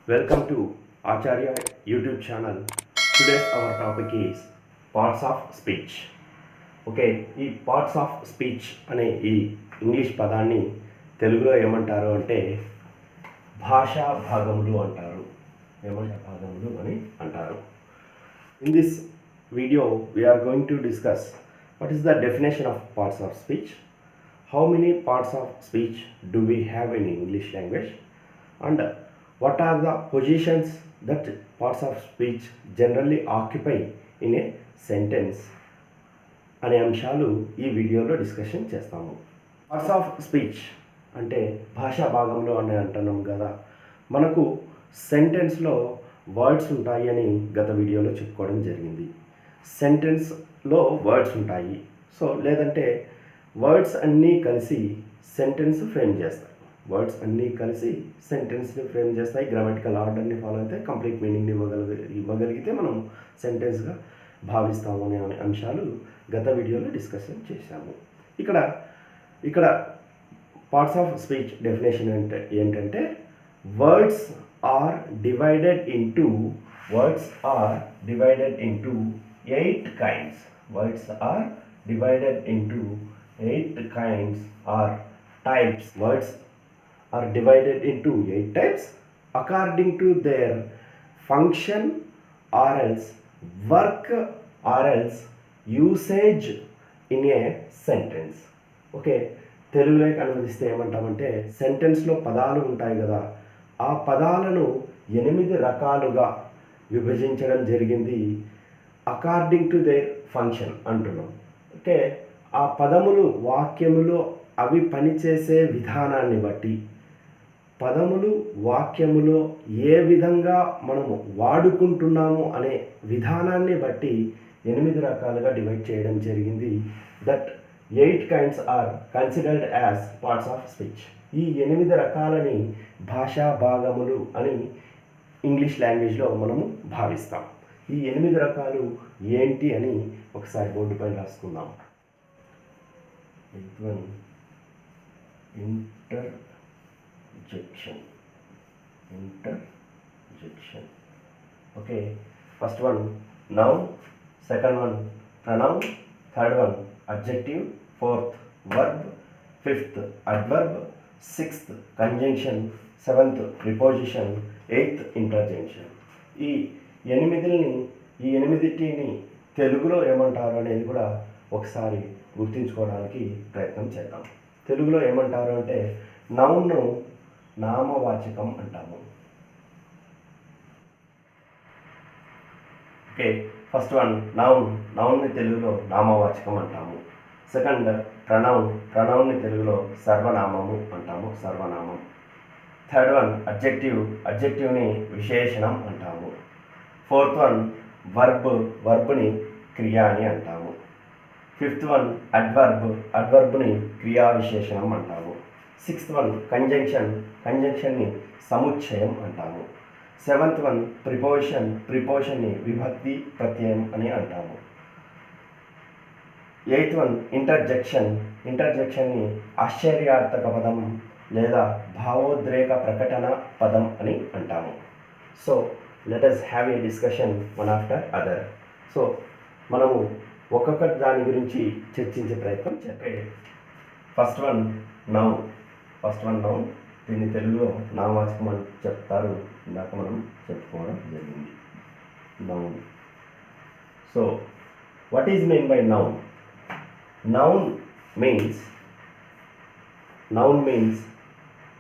Welcome to Acharya YouTube channel. Today's our topic is parts of speech. Okay, ఈ parts of speech అనే ఈ English పదాన్ని తెలుగులో ఏమంటారు అంటే భాషా భాగములు అంటారు. భాగములు అని అంటారు. In this video we are going to discuss what is the definition of parts of speech, how many parts of speech do we have in English language, and what are the positions that parts of speech generally occupy in a sentence అనే అంశాలు ఈ వీడియోలో discussion చేస్తాము. Parts of speech అంటే భాషా భాగంలో అని అంటున్నాం కదా. మనకు సెంటెన్స్లో వర్డ్స్ ఉంటాయి అని గత వీడియోలో చెప్పుకోవడం జరిగింది. సెంటెన్స్లో వర్డ్స్ ఉంటాయి. సో లేదంటే వర్డ్స్ అన్నీ కలిసి సెంటెన్స్ ఫ్రేమ్ చేస్తాయి. వర్డ్స్ అన్నీ కలిసి సెంటెన్స్ని ఫ్రేమ్ చేస్తాయి. గ్రామటికల్ ఆర్డర్ని ఫాలో అయితే కంప్లీట్ మీనింగ్ని ఇవ్వగలిగితే మనం సెంటెన్స్గా భావిస్తాము అనే అంశాలు గత వీడియోలో డిస్కషన్ చేశాము. ఇక్కడ పార్ట్స్ ఆఫ్ స్పీచ్ డెఫినేషన్ ఏంటంటే words are divided into 8 kinds. Words are divided into 8 kinds or types. Words are divided into 8 types according to their function or else work or else usage in a sentence. Okay, తెలుగులోకి అనువదిస్తే ఏమంటామంటే సెంటెన్స్లో పదాలు ఉంటాయి కదా, ఆ పదాలను 8 రకాలుగా విభజించడం జరిగింది అకార్డింగ్ టు దేర్ ఫంక్షన్ అంటున్నాం. ఓకే, ఆ పదములు వాక్యములు అవి పనిచేసే విధానాన్ని బట్టి, పదములు వాక్యములో ఏ విధంగా మనము వాడుకుంటున్నాము అనే విధానాన్ని బట్టి 8 రకాలుగా డివైడ్ చేయడం జరిగింది. That 8 kinds are considered as parts of speech. ఈ 8 రకాలని భాషా భాగములు అని ఇంగ్లీష్ లాంగ్వేజ్లో మనము భావిస్తాం. ఈ 8 రకాలు ఏంటి అని ఒకసారి బోర్డు పైన రాసుకుందాం. Interjection. Okay, first one noun, second one pronoun, third one adjective, fourth verb, fifth adverb, sixth conjunction, seventh preposition, eighth interjection. ఈ 8ని తెలుగులో ఏమంటారు అనేది కూడా ఒకసారి గుర్తుంచుకోవడానికి ప్రయత్నం చేద్దాం. తెలుగులో ఏమంటారు అంటే నౌన్ను నామవాచకం అంటాము. ఓకే, ఫస్ట్ వన్ నౌన్ని తెలుగులో నామవాచకం అంటాము. సెకండ్ ప్రనౌన్ని తెలుగులో సర్వనామము అంటాము, సర్వనామం. థర్డ్ వన్ అడ్జెక్టివ్ని విశేషణం అంటాము. ఫోర్త్ వన్ వర్బ్ని క్రియ అని అంటాము. ఫిఫ్త్ వన్ అడ్వర్బ్ని క్రియా విశేషణం అంటాము. సిక్స్త్ వన్ కంజంక్షన్ని సముచ్చయం అంటాము. సెవెంత్ వన్ ప్రిపోజిషన్ని విభక్తి ప్రత్యయం అని అంటాము. ఎయిత్ వన్ ఇంటర్జెక్షన్ని ఆశ్చర్యార్థక పదం లేదా భావోద్రేక ప్రకటన పదం అని అంటాము. So let us have a discussion one after other. So మనము ఒక్కొక్క దాని గురించి చర్చించే ప్రయత్నం చెప్పే. First one noun. దీన్ని తెలుగులో నామవాచకం అని చెప్తారు. ఇందాక మనం చెప్పుకోవడం జరిగింది noun. So what is mean by noun? Noun means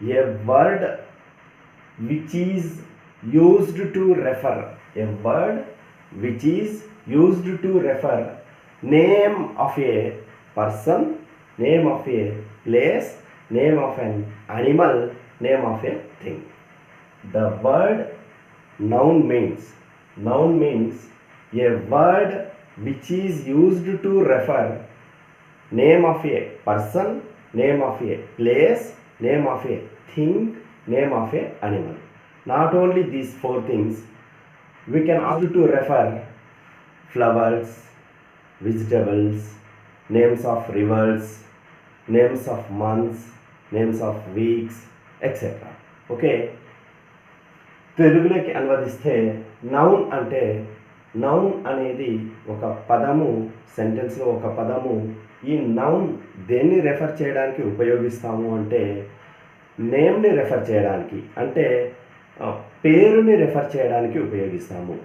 a word which is used to refer name of A person, name of A place, name of an animal, name of a thing. The word noun means a word which is used to refer name of a person, name of a place, name of a thing, name of a animal. Not only these 4 things, we can also to refer flowers, vegetables, names of rivers, names of months, names of weeks, etc. Okay, తెలుగులోకి అనువదిస్తే noun అంటే noun అనేది ఒక పదము, సెంటెన్స్లో ఒక పదము. ఈ noun దేన్ని refer చేయడానికి ఉపయోగిస్తాము అంటే నేమ్ని రెఫర్ చేయడానికి, అంటే పేరుని రెఫర్ చేయడానికి ఉపయోగిస్తాము.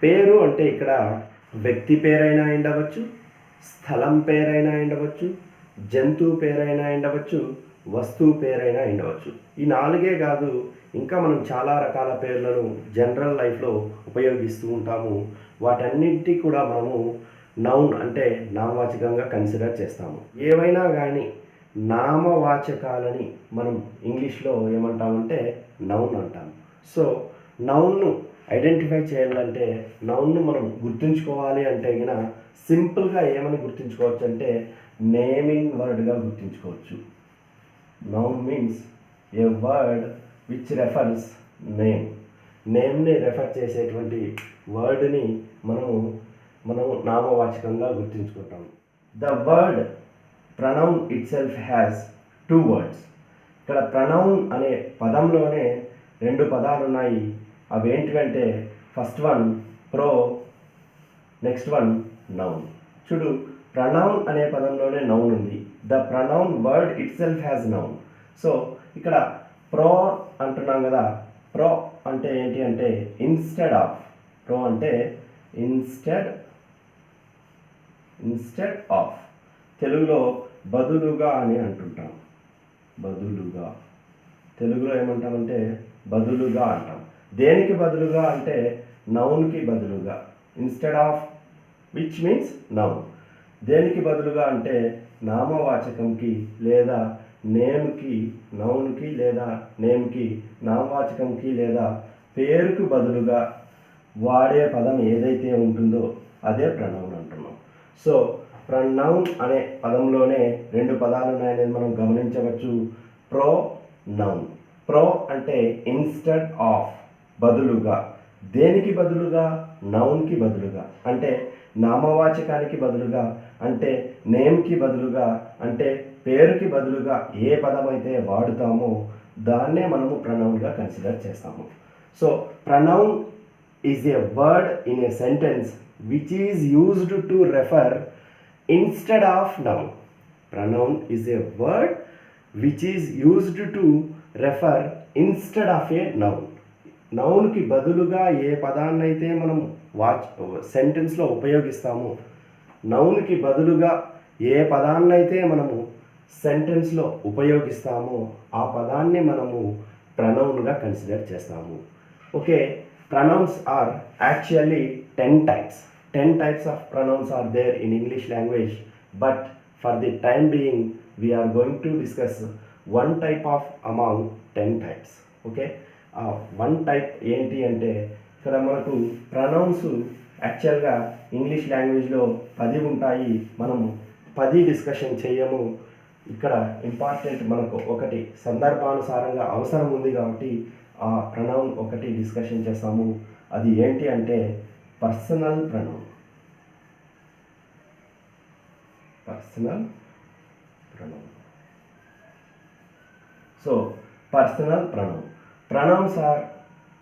పేరు అంటే ఇక్కడ వ్యక్తి పేరైనా ఉండవచ్చు, స్థలం పేరైనా ఉండవచ్చు, జంతువు పేరైనా ఉండవచ్చు, వస్తువు పేరైనా ఉండవచ్చు. ఈ నాలుగే కాదు, ఇంకా మనం చాలా రకాల పేర్లను జనరల్ లైఫ్లో ఉపయోగిస్తూ ఉంటాము. వాటన్నింటి కూడా మనము నౌన్ అంటే నామవాచకంగా కన్సిడర్ చేస్తాము. ఏవైనా కానీ నామవాచకాలని మనం ఇంగ్లీష్లో ఏమంటామంటే నౌన్ అంటాం. సో నౌన్ను ఐడెంటిఫై చేయాలంటే, నౌన్ను మనం గుర్తుంచుకోవాలి అంటే గిన సింపుల్గా ఏమని గుర్తుంచుకోవచ్చు అంటే నేమింగ్ వర్డ్గా గుర్తుంచుకోవచ్చు. Noun means a word which refers name. నేమ్ని రెఫర్ చేసేటువంటి వర్డ్ని మనం నామవాచకంగా గుర్తుంచుకుంటాం. The word pronoun itself has 2 words. ఇక్కడ ప్రనౌన్ అనే పదంలోనే 2 పదాలు ఉన్నాయి. అవి ఏంటివంటే first one pro, next one noun. చూడు, ప్రనౌన్ అనే పదంలోనే నౌన్ ఉంది. The pronoun word itself has noun. So ఇక్కడ ప్రో అంటున్నాం కదా, ప్రో అంటే ఏంటి అంటే ఇన్స్టెడ్ ఆఫ్. ప్రో అంటే ఇన్స్టెడ్ ఆఫ్. తెలుగులో బదులుగా అని అంటుంటాం. బదులుగా తెలుగులో ఏమంటామంటే బదులుగా అంటాం. దేనికి బదులుగా అంటే నౌన్కి బదులుగా. Instead of which means noun. దేనికి బదులుగా అంటే నామవాచకంకి లేదా నేమ్కి, నౌన్కి లేదా నేమ్కి, నామవాచకంకి లేదా పేరుకు బదులుగా వాడే పదం ఏదైతే ఉంటుందో అదే ప్రనౌన్ అంటున్నాం. సో ప్రనౌన్ అనే పదంలోనే 2 పదాలు ఉన్నాయనేది మనం గమనించవచ్చు. Pro, noun. ప్రో అంటే ఇన్స్టెడ్ ఆఫ్, బదులుగా. దేనికి బదులుగా? నౌన్కి బదులుగా, అంటే నామవాచకానికి బదులుగా, అంటే నేమ్కి బదులుగా, అంటే పేరుకి బదులుగా ఏ పదం అయితే వాడుతామో దాన్నే మనము ప్రనౌన్గా కన్సిడర్ చేస్తాము. So pronoun is a word in a sentence which is used to refer instead of noun. Pronoun is a word which is used to refer instead of a noun. నౌన్కి బదులుగా ఏ పదాన్నైతే మనం సెంటెన్స్లో ఉపయోగిస్తామో, నౌన్కి బదులుగా ఏ పదాన్నైతే మనము సెంటెన్స్లో ఉపయోగిస్తామో ఆ పదాన్ని మనము ప్రనౌన్గా కన్సిడర్ చేస్తాము. Okay, pronouns are actually 10 types. 10 types of pronouns are there in English language, but for the time being we are going to discuss one type of among 10 types. Okay, one type ఏంటి అంటే ఇక్కడ మనకు pronouns యాక్చువల్గా English లాంగ్వేజ్లో 10 ఉంటాయి. మనం 10 discussion చేయము. ఇక్కడ ఇంపార్టెంట్ మనకు ఒకటి సందర్భానుసారంగా అవసరం ఉంది కాబట్టి ఆ ప్రనౌన్ ఒకటి డిస్కషన్ చేస్తాము. అది ఏంటి అంటే personal pronoun. Personal pronoun. So personal pronoun. Pronouns are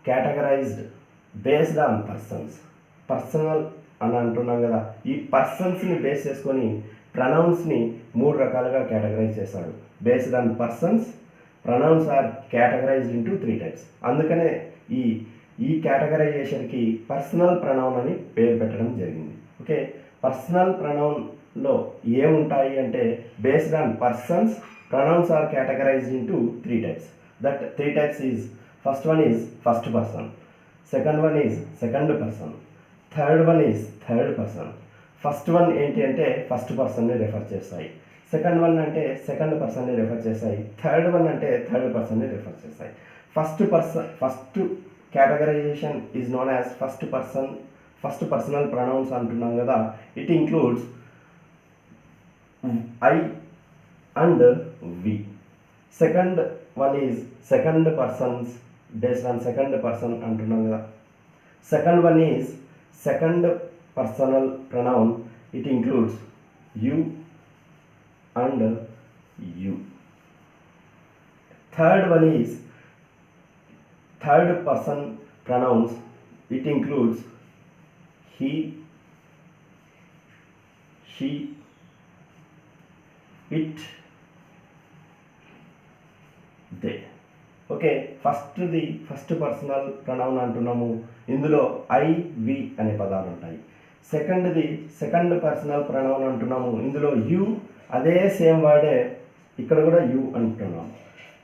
categorized based on persons. Personal అని అంటున్నాం కదా, ఈ పర్సన్స్ని బేస్ చేసుకొని ప్రనౌన్స్ని 3 రకాలుగా కేటగరైజ్ చేశాడు. Based on persons, pronouns are categorised into 3 types. అందుకనే ఈ కేటగరైజేషన్కి పర్సనల్ ప్రనౌన్ అని పేరు పెట్టడం జరిగింది. ఓకే, పర్సనల్ ప్రనౌన్లో ఏముంటాయి అంటే based on persons pronouns are categorised into 3 types. That 3 types is first one is first person, second one is second person, third one is third person. First one ఏంటి అంటే first పర్సన్ని refer చేస్తాయి, second one అంటే second పర్సన్ని refer చేస్తాయి, third one అంటే third పర్సన్ని refer చేస్తాయి. First categorisation is known as first personal pronouns అంటున్నాం కదా. It includes I and we. Second one is second persons based on second person అంటున్నాం కదా. Second one is second personal pronoun. It includes you and you. Third one is third person pronouns. It includes he, she, it, they. Okay, first personal pronoun అంటున్నాము. ఇందులో I, వి అనే పదాలు ఉంటాయి. Second personal pronoun అంటున్నాము. ఇందులో you, అదే same వర్డే ఇక్కడ కూడా యు అంటున్నాము.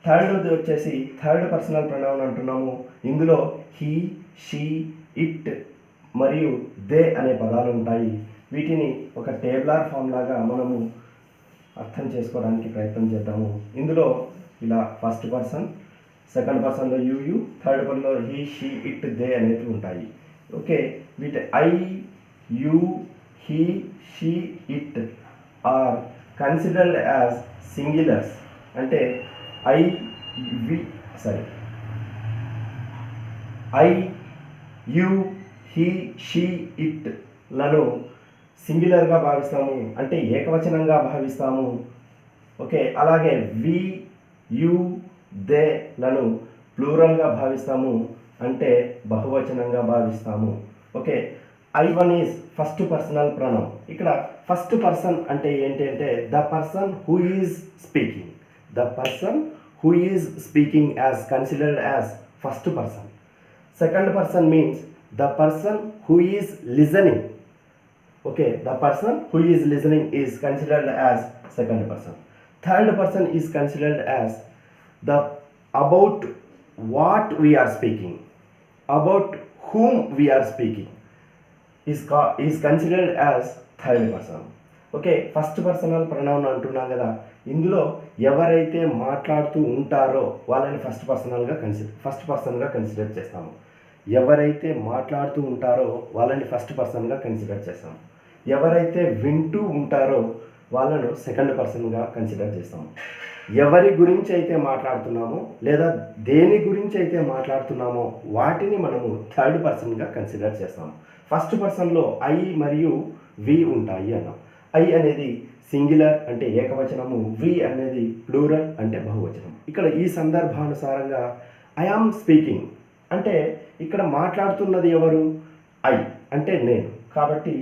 థర్డ్ పర్సనల్ ప్రొనౌన్ అంటున్నాము. ఇందులో హీ, షీ, ఇట్ మరియు దే అనే పదాలు ఉంటాయి. వీటిని ఒక టేబులర్ ఫామ్ లాగా మనము అర్థం చేసుకోవడానికి ప్రయత్నం చేద్దాము. ఇందులో ఇలా ఫస్ట్ పర్సన్, సెకండ్ పర్సన్లో యు, థర్డ్ పర్సన్లో హీ, షీ, ఇట్, దే అనేవి ఉంటాయి. ఓకే, వీటి I, you, he, she, it are considered as singulars. అంటే I, you, he, she, it లను సింగులర్గా భావిస్తాము, అంటే ఏకవచనంగా భావిస్తాము. ఓకే, అలాగే వి, యు, దే లను ప్లూరల్గా భావిస్తాము, అంటే బహువచనంగా భావిస్తాము. Okay, I1 is first personal pronoun. ఇక్కడ ఫస్ట్ పర్సన్ అంటే ఏంటి అంటే the person who is speaking as considered as first person. Second person means the person who is listening. Okay, the person who is listening is considered as second person. Third person is considered as about what we are speaking, about whom we are speaking is considered as third person. Okay, first personal pronoun అంటున్నాం కదా, ఇందులో ఎవరైతే మాట్లాడుతూ ఉంటారో వాళ్ళని first పర్సన్గా consider చేస్తాము. ఎవరైతే మాట్లాడుతూ ఉంటారో వాళ్ళని ఫస్ట్ పర్సన్గా కన్సిడర్ చేస్తాము. ఎవరైతే వింటూ ఉంటారో వాళ్ళను సెకండ్ పర్సన్గా కన్సిడర్ చేస్తాము. ఎవరి గురించి అయితే మాట్లాడుతున్నామో లేదా దేని గురించి అయితే మాట్లాడుతున్నామో వాటిని మనము థర్డ్ పర్సన్గా కన్సిడర్ చేస్తాము. ఫస్ట్ పర్సన్లో ఐ మరియు వి ఉంటాయి అన్నాం. ఐ అనేది సింగులర్ అంటే ఏకవచనము, వి అనేది ప్లూరల్ అంటే బహువచనం. ఇక్కడ ఈ సందర్భానుసారంగా ఐ యామ్ స్పీకింగ్ అంటే ఇక్కడ మాట్లాడుతున్నది ఎవరు? ఐ అంటే నేను. కాబట్టి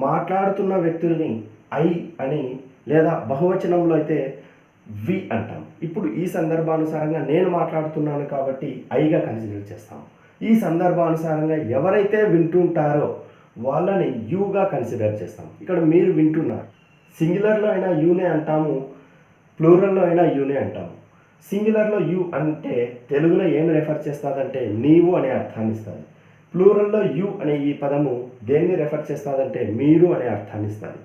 మాట్లాడుతున్న వ్యక్తుల్ని ఐ అని లేదా బహువచనంలో అయితే వి అంటాం. ఇప్పుడు ఈ సందర్భానుసారంగా నేను మాట్లాడుతున్నాను కాబట్టి ఐగా కన్సిడర్ చేస్తాం. ఈ సందర్భానుసారంగా ఎవరైతే వింటుంటారో వాళ్ళని యూగా కన్సిడర్ చేస్తాం. ఇక్కడ మీరు వింటున్నారు, సింగులర్లో అయినా యూనే అంటాము, ప్లూరల్లో అయినా యూనే అంటాము. సింగులర్లో యూ అంటే తెలుగులో ఏమి రెఫర్ చేస్తుందంటే నీవు అనే అర్థాన్ని ఇస్తుంది. ప్లూరల్లో యూ అనే ఈ పదము దేన్ని రెఫర్ చేస్తుందంటే మీరు అనే అర్థాన్ని ఇస్తుంది.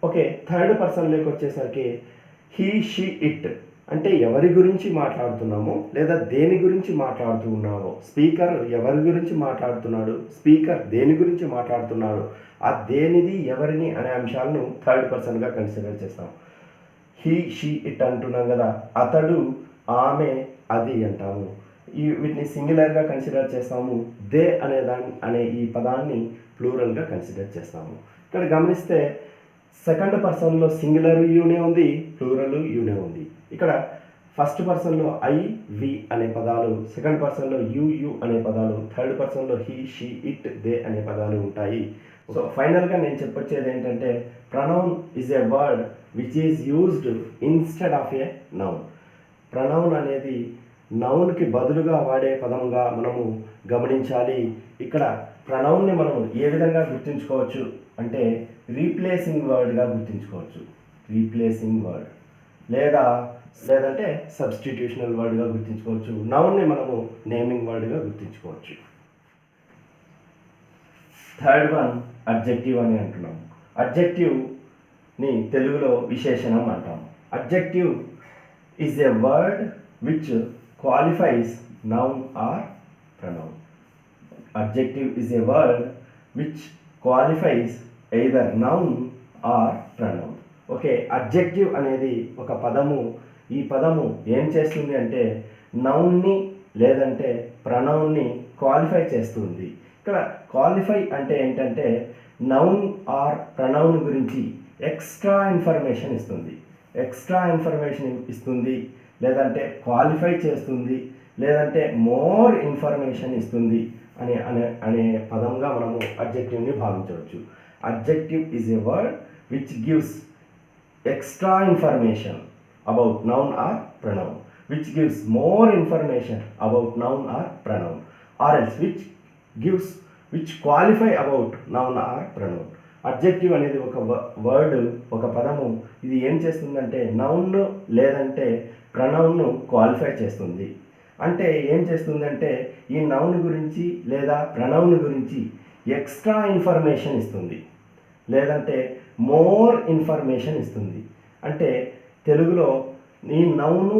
ఓకే, థర్డ్ పర్సన్లోకి వచ్చేసరికి హీ, షీ, ఇట్ అంటే ఎవరి గురించి మాట్లాడుతున్నామో లేదా దేని గురించి మాట్లాడుతున్నామో, స్పీకర్ ఎవరి గురించి మాట్లాడుతున్నాడు, స్పీకర్ దేని గురించి మాట్లాడుతున్నాడు, ఆ దేనిది ఎవరిని అనే అంశాలను థర్డ్ పర్సన్గా కన్సిడర్ చేస్తాం. హీ, షీ, ఇట్ అంటున్నాం కదా, అతడు, ఆమె, అది అంటాము. వీటిని సింగులర్గా కన్సిడర్ చేస్తాము. దే అనే ఈ పదాన్ని ప్లూరల్గా కన్సిడర్ చేస్తాము. ఇక్కడ గమనిస్తే సెకండ్ పర్సన్లో సింగులర్ యూనే ఉంది, ప్లూరల్ యూనే ఉంది. ఇక్కడ ఫస్ట్ పర్సన్లో ఐ, వి అనే పదాలు, సెకండ్ పర్సన్లో యు అనే పదాలు, థర్డ్ పర్సన్లో హీ, షీ, ఇట్, దే అనే పదాలు ఉంటాయి. సో ఫైనల్గా నేను చెప్పొచ్చేది ఏంటంటే pronoun is a word which is used instead of a noun. Pronoun అనేది నౌన్కి బదులుగా వాడే పదంగా మనము గమనించాలి. ఇక్కడ ప్రొనౌన్ని మనం ఏ విధంగా గుర్తుంచుకోవచ్చు అంటే రీప్లేసింగ్ వర్డ్గా గుర్తుంచుకోవచ్చు. రీప్లేసింగ్ వర్డ్ లేదంటే సబ్స్టిట్యూషనల్ వర్డ్గా గుర్తుంచుకోవచ్చు. నౌన్ని మనము నేమింగ్ వర్డ్గా గుర్తుంచుకోవచ్చు. థర్డ్ వన్ అడ్జెక్టివ్ అని అంటున్నాం. అడ్జెక్టివ్ని తెలుగులో విశేషణం అంటాం. Adjective is a word which qualifies noun or pronoun. Adjective is a word which qualifies either noun or pronoun. Okay, adjective అనేది ఒక పదము. ఈ పదము ఏం చేస్తుంది అంటే నౌన్ని లేదంటే ప్రొనౌన్ని క్వాలిఫై చేస్తుంది. ఇక్కడ క్వాలిఫై అంటే ఏంటంటే నౌన్ ఆర్ ప్రొనౌన్ గురించి ఎక్స్ట్రా ఇన్ఫర్మేషన్ ఇస్తుంది, లేదంటే క్వాలిఫై చేస్తుంది, లేదంటే మోర్ ఇన్ఫర్మేషన్ ఇస్తుంది అనే పదంగా మనము అడ్జెక్టివ్ని భావించవచ్చు. Adjective is a word which gives extra information about noun are pronoun, which gives more information about noun or pronoun, or else which qualify about noun or pronoun. Adjective అనేది ఒక word, ఒక పదము, ఇది ఏం చేస్తుందంటే నౌన్ను లేదంటే ప్రొనౌన్ను క్వాలిఫై చేస్తుంది. అంటే ఏం చేస్తుందంటే ఈ నౌన్ గురించి లేదా ప్రొనౌన్ గురించి ఎక్స్ట్రా ఇన్ఫర్మేషన్ ఇస్తుంది, లేదంటే మోర్ ఇన్ఫర్మేషన్ ఇస్తుంది. అంటే తెలుగులో ఈ నౌను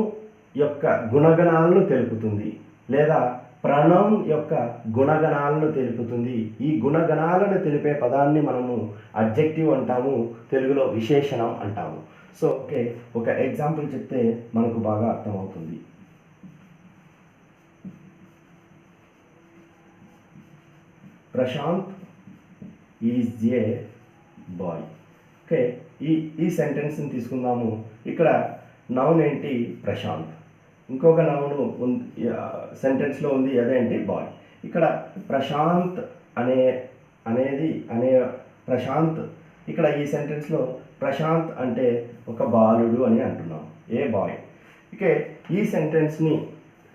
యొక్క గుణగణాలను తెలుపుతుంది లేదా ప్రొనౌన్ యొక్క గుణగణాలను తెలుపుతుంది. ఈ గుణగణాలను తెలిపే పదాన్ని మనము అడ్జెక్టివ్ అంటాము, తెలుగులో విశేషణం అంటాము. సో ఓకే, ఒక ఎగ్జాంపుల్ చెప్తే మనకు బాగా అర్థమవుతుంది. Prashant is a boy. Okay, ఈ సెంటెన్స్ని తీసుకుందాము. ఇక్కడ నౌన్ ఏంటి? ప్రశాంత్. ఇంకొక నౌను సెంటెన్స్లో ఉంది, అదేంటి? బాయ్. ఇక్కడ ప్రశాంత్ అనే ప్రశాంత్, ఇక్కడ ఈ సెంటెన్స్లో ప్రశాంత్ అంటే ఒక బాలుడు అని అంటున్నాం, ఏ బాయ్. ఓకే, ఈ సెంటెన్స్ని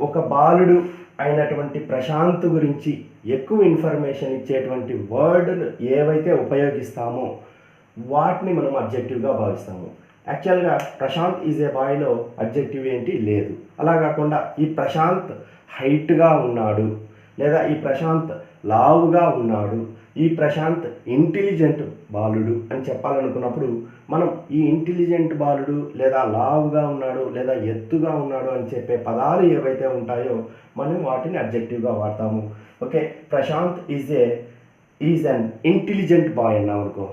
ఒక బాలుడు అయినటువంటి ప్రశాంత్ గురించి ఎక్కువ ఇన్ఫర్మేషన్ ఇచ్చేటువంటి వర్డ్లు ఏవైతే ఉపయోగిస్తామో వాటిని మనం అడ్జెక్టివ్గా భావిస్తాము. యాక్చువల్గా ప్రశాంత్ ఈజ్ ఏ బాయ్లో అడ్జెక్టివ్ ఏంటి? లేదు. అలా కాకుండా ఈ ప్రశాంత్ హైట్గా ఉన్నాడు, లేదా ఈ ప్రశాంత్ లావుగా ఉన్నాడు, ఈ ప్రశాంత్ ఇంటెలిజెంట్ బాలుడు అని చెప్పాలనుకున్నప్పుడు మనం ఈ ఇంటెలిజెంట్ బాలుడు లేదా లావుగా ఉన్నాడు లేదా ఎత్తుగా ఉన్నాడు అని చెప్పే పదాలు ఏవైతే ఉంటాయో మనం వాటిని అడ్జెక్టివ్గా వాడతాము. Okay, Prashant is an intelligent boy అన్నామనుకో,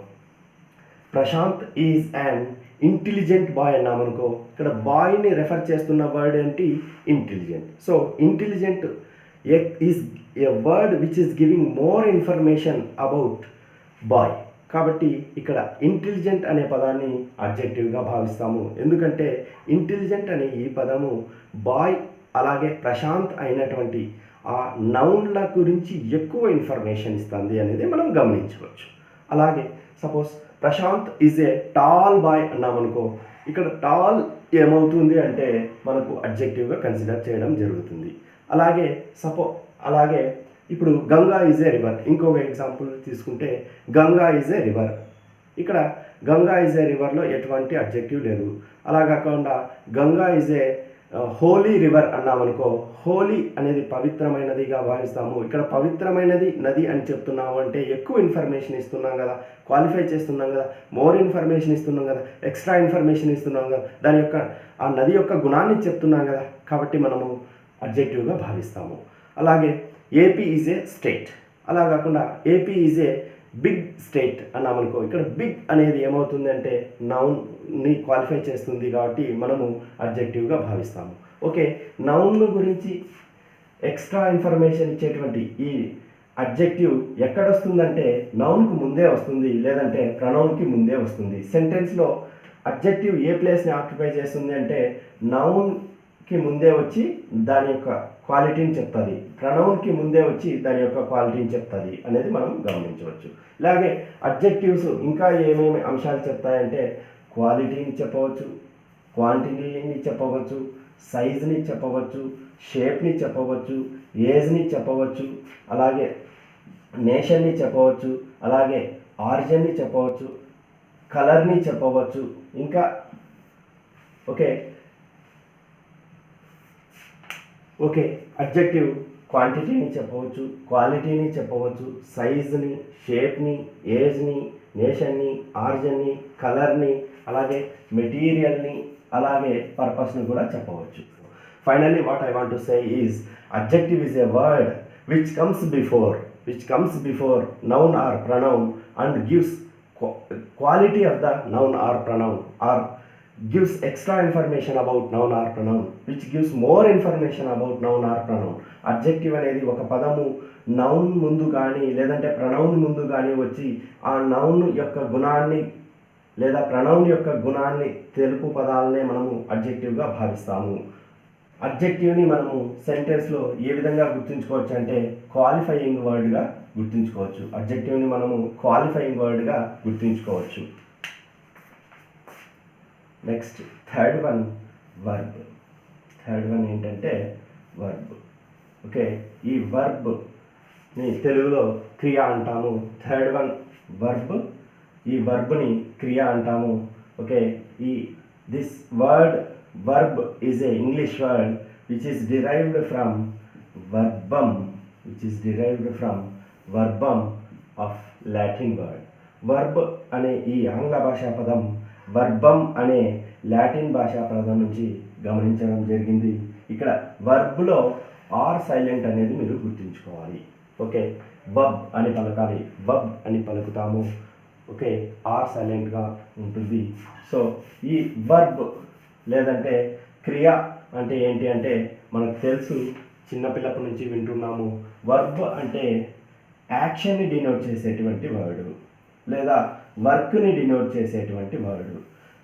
Prashant is an intelligent boy అన్నామనుకో, ఇక్కడ బాయ్ని రెఫర్ చేస్తున్న వర్డ్ ఏంటి? Intelligent. So intelligent is a word which is giving more information about boy. కాబట్టి ఇక్కడ ఇంటెలిజెంట్ అనే పదాన్ని అడ్జెక్టివ్గా భావిస్తాము. ఎందుకంటే ఇంటెలిజెంట్ అనే ఈ పదము బాయ్ అలాగే ప్రశాంత్ అయినటువంటి ఆ నౌన్ల గురించి ఎక్కువ ఇన్ఫర్మేషన్ ఇస్తుంది అనేది మనం గమనించవచ్చు. అలాగే suppose Prashant is a tall boy అన్నామనుకో, ఇక్కడ టాల్ ఏమవుతుంది అంటే మనకు అడ్జెక్టివ్గా కన్సిడర్ చేయడం జరుగుతుంది. అలాగే ఇప్పుడు గంగా ఈజ్ ఏ రివర్, ఇంకొక ఎగ్జాంపుల్ తీసుకుంటే గంగా ఈజ్ ఏ రివర్. ఇక్కడ గంగా ఈజ్ ఏ రివర్లో ఎటువంటి అడ్జెక్టివ్ లేదు. అలా కాకుండా Ganga is a holy river అన్నామనుకో, హోలీ అనేది పవిత్రమైనదిగా భావిస్తాము. ఇక్కడ పవిత్రమైనది నది అని చెప్తున్నాము అంటే ఎక్కువ ఇన్ఫర్మేషన్ ఇస్తున్నాం కదా, క్వాలిఫై చేస్తున్నాం కదా, మోర్ ఇన్ఫర్మేషన్ ఇస్తున్నాం కదా, ఎక్స్ట్రా ఇన్ఫర్మేషన్ ఇస్తున్నాం కదా, దాని యొక్క ఆ నది యొక్క గుణాన్ని చెప్తున్నాం కదా, కాబట్టి మనము అడ్జెక్టివ్గా భావిస్తాము. అలాగే ఏపీ ఈజ్ ఏ స్టేట్, అలా కాకుండా AP is a big state అన్నామనుకో, ఇక్కడ బిగ్ అనేది ఏమవుతుంది అంటే నౌన్ని క్వాలిఫై చేస్తుంది కాబట్టి మనము అడ్జెక్టివ్గా భావిస్తాము. ఓకే, నౌన్ గురించి ఎక్స్ట్రా ఇన్ఫర్మేషన్ ఇచ్చేటువంటి ఈ అడ్జెక్టివ్ ఎక్కడొస్తుందంటే నౌన్కు ముందే వస్తుంది, లేదంటే ప్రొనౌన్కి ముందే వస్తుంది. సెంటెన్స్లో అడ్జెక్టివ్ ఏ ప్లేస్ని ఆక్యుపై చేస్తుంది అంటే నౌన్కి ముందే వచ్చి దాని యొక్క క్వాలిటీని చెప్తుంది, ప్రొనౌన్కి ముందే వచ్చి దాని యొక్క క్వాలిటీని చెప్తుంది అనేది మనం గమనించవచ్చు. ఇలాగే అడ్జెక్టివ్స్ ఇంకా ఏమేమి అంశాలు చెప్తాయంటే క్వాలిటీని చెప్పవచ్చు, క్వాంటిటీని చెప్పవచ్చు, సైజ్ని చెప్పవచ్చు, షేప్ని చెప్పవచ్చు, ఏజ్ని చెప్పవచ్చు, అలాగే నేషన్ని చెప్పవచ్చు, అలాగే ఆరిజిన్ని చెప్పవచ్చు, కలర్ని చెప్పవచ్చు. ఇంకా ఓకే అడ్జెక్టివ్ క్వాంటిటీని చెప్పవచ్చు, క్వాలిటీని చెప్పవచ్చు, సైజ్ని, షేప్ని, ఏజ్ని, నేషన్ని, ఆరిజిన్ని, కలర్ని, అలాగే మెటీరియల్ని, అలాగే పర్పస్ని కూడా చెప్పవచ్చు. Finally what I want to say is adjective is a word which comes before noun or pronoun and gives quality of the noun or pronoun, or gives extra information about noun or pronoun, which gives more information about noun or pronoun. adjective అనేది ఒక పదము noun ముందు కానీ లేదంటే pronoun ముందు కానీ వచ్చి ఆ నౌన్ యొక్క గుణాన్ని లేదా ప్రొనౌన్ యొక్క గుణాన్ని తెలుపు పదాలనే మనము అడ్జెక్టివ్గా భావిస్తాము. అడ్జెక్టివ్ని మనము సెంటెన్స్లో ఏ విధంగా గుర్తుంచుకోవచ్చు అంటే క్వాలిఫైయింగ్ వర్డ్గా గుర్తుంచుకోవచ్చు. అడ్జెక్టివ్ని మనము క్వాలిఫైయింగ్ వర్డ్గా గుర్తుంచుకోవచ్చు. Next third one verb. Third one ఏంటంటే వర్బ్. ఓకే, ఈ వర్బ్ని తెలుగులో క్రియ అంటాము. Third one verb. ఈ వర్బ్ని క్రియ అంటాము. ఓకే, ఈ this word verb is a English word which is derived from verbum, of Latin word. verb అనే ఈ ఆంగ్ల భాషా పదం verbum అనే లాటిన్ భాషా పదం నుంచి గమనించడం జరిగింది. ఇక్కడ వర్బ్లో ఆర్ సైలెంట్ అనేది మీరు గుర్తుంచుకోవాలి. ఓకే, వబ్ అని పలకాలి, వబ్ అని పలుకుతాము. ఓకే, ఆర్ సైలెంట్గా ఉంటుంది. సో ఈ వర్బ్ లేదంటే క్రియ అంటే ఏంటి అంటే మనకు తెలుసు, చిన్నపిల్లప్పటి నుంచి వింటున్నాము. వర్బ్ అంటే యాక్షన్ని డినోట్ చేసేటువంటి వర్డ్ లేదా వర్క్ని డినోట్ చేసేటువంటి word.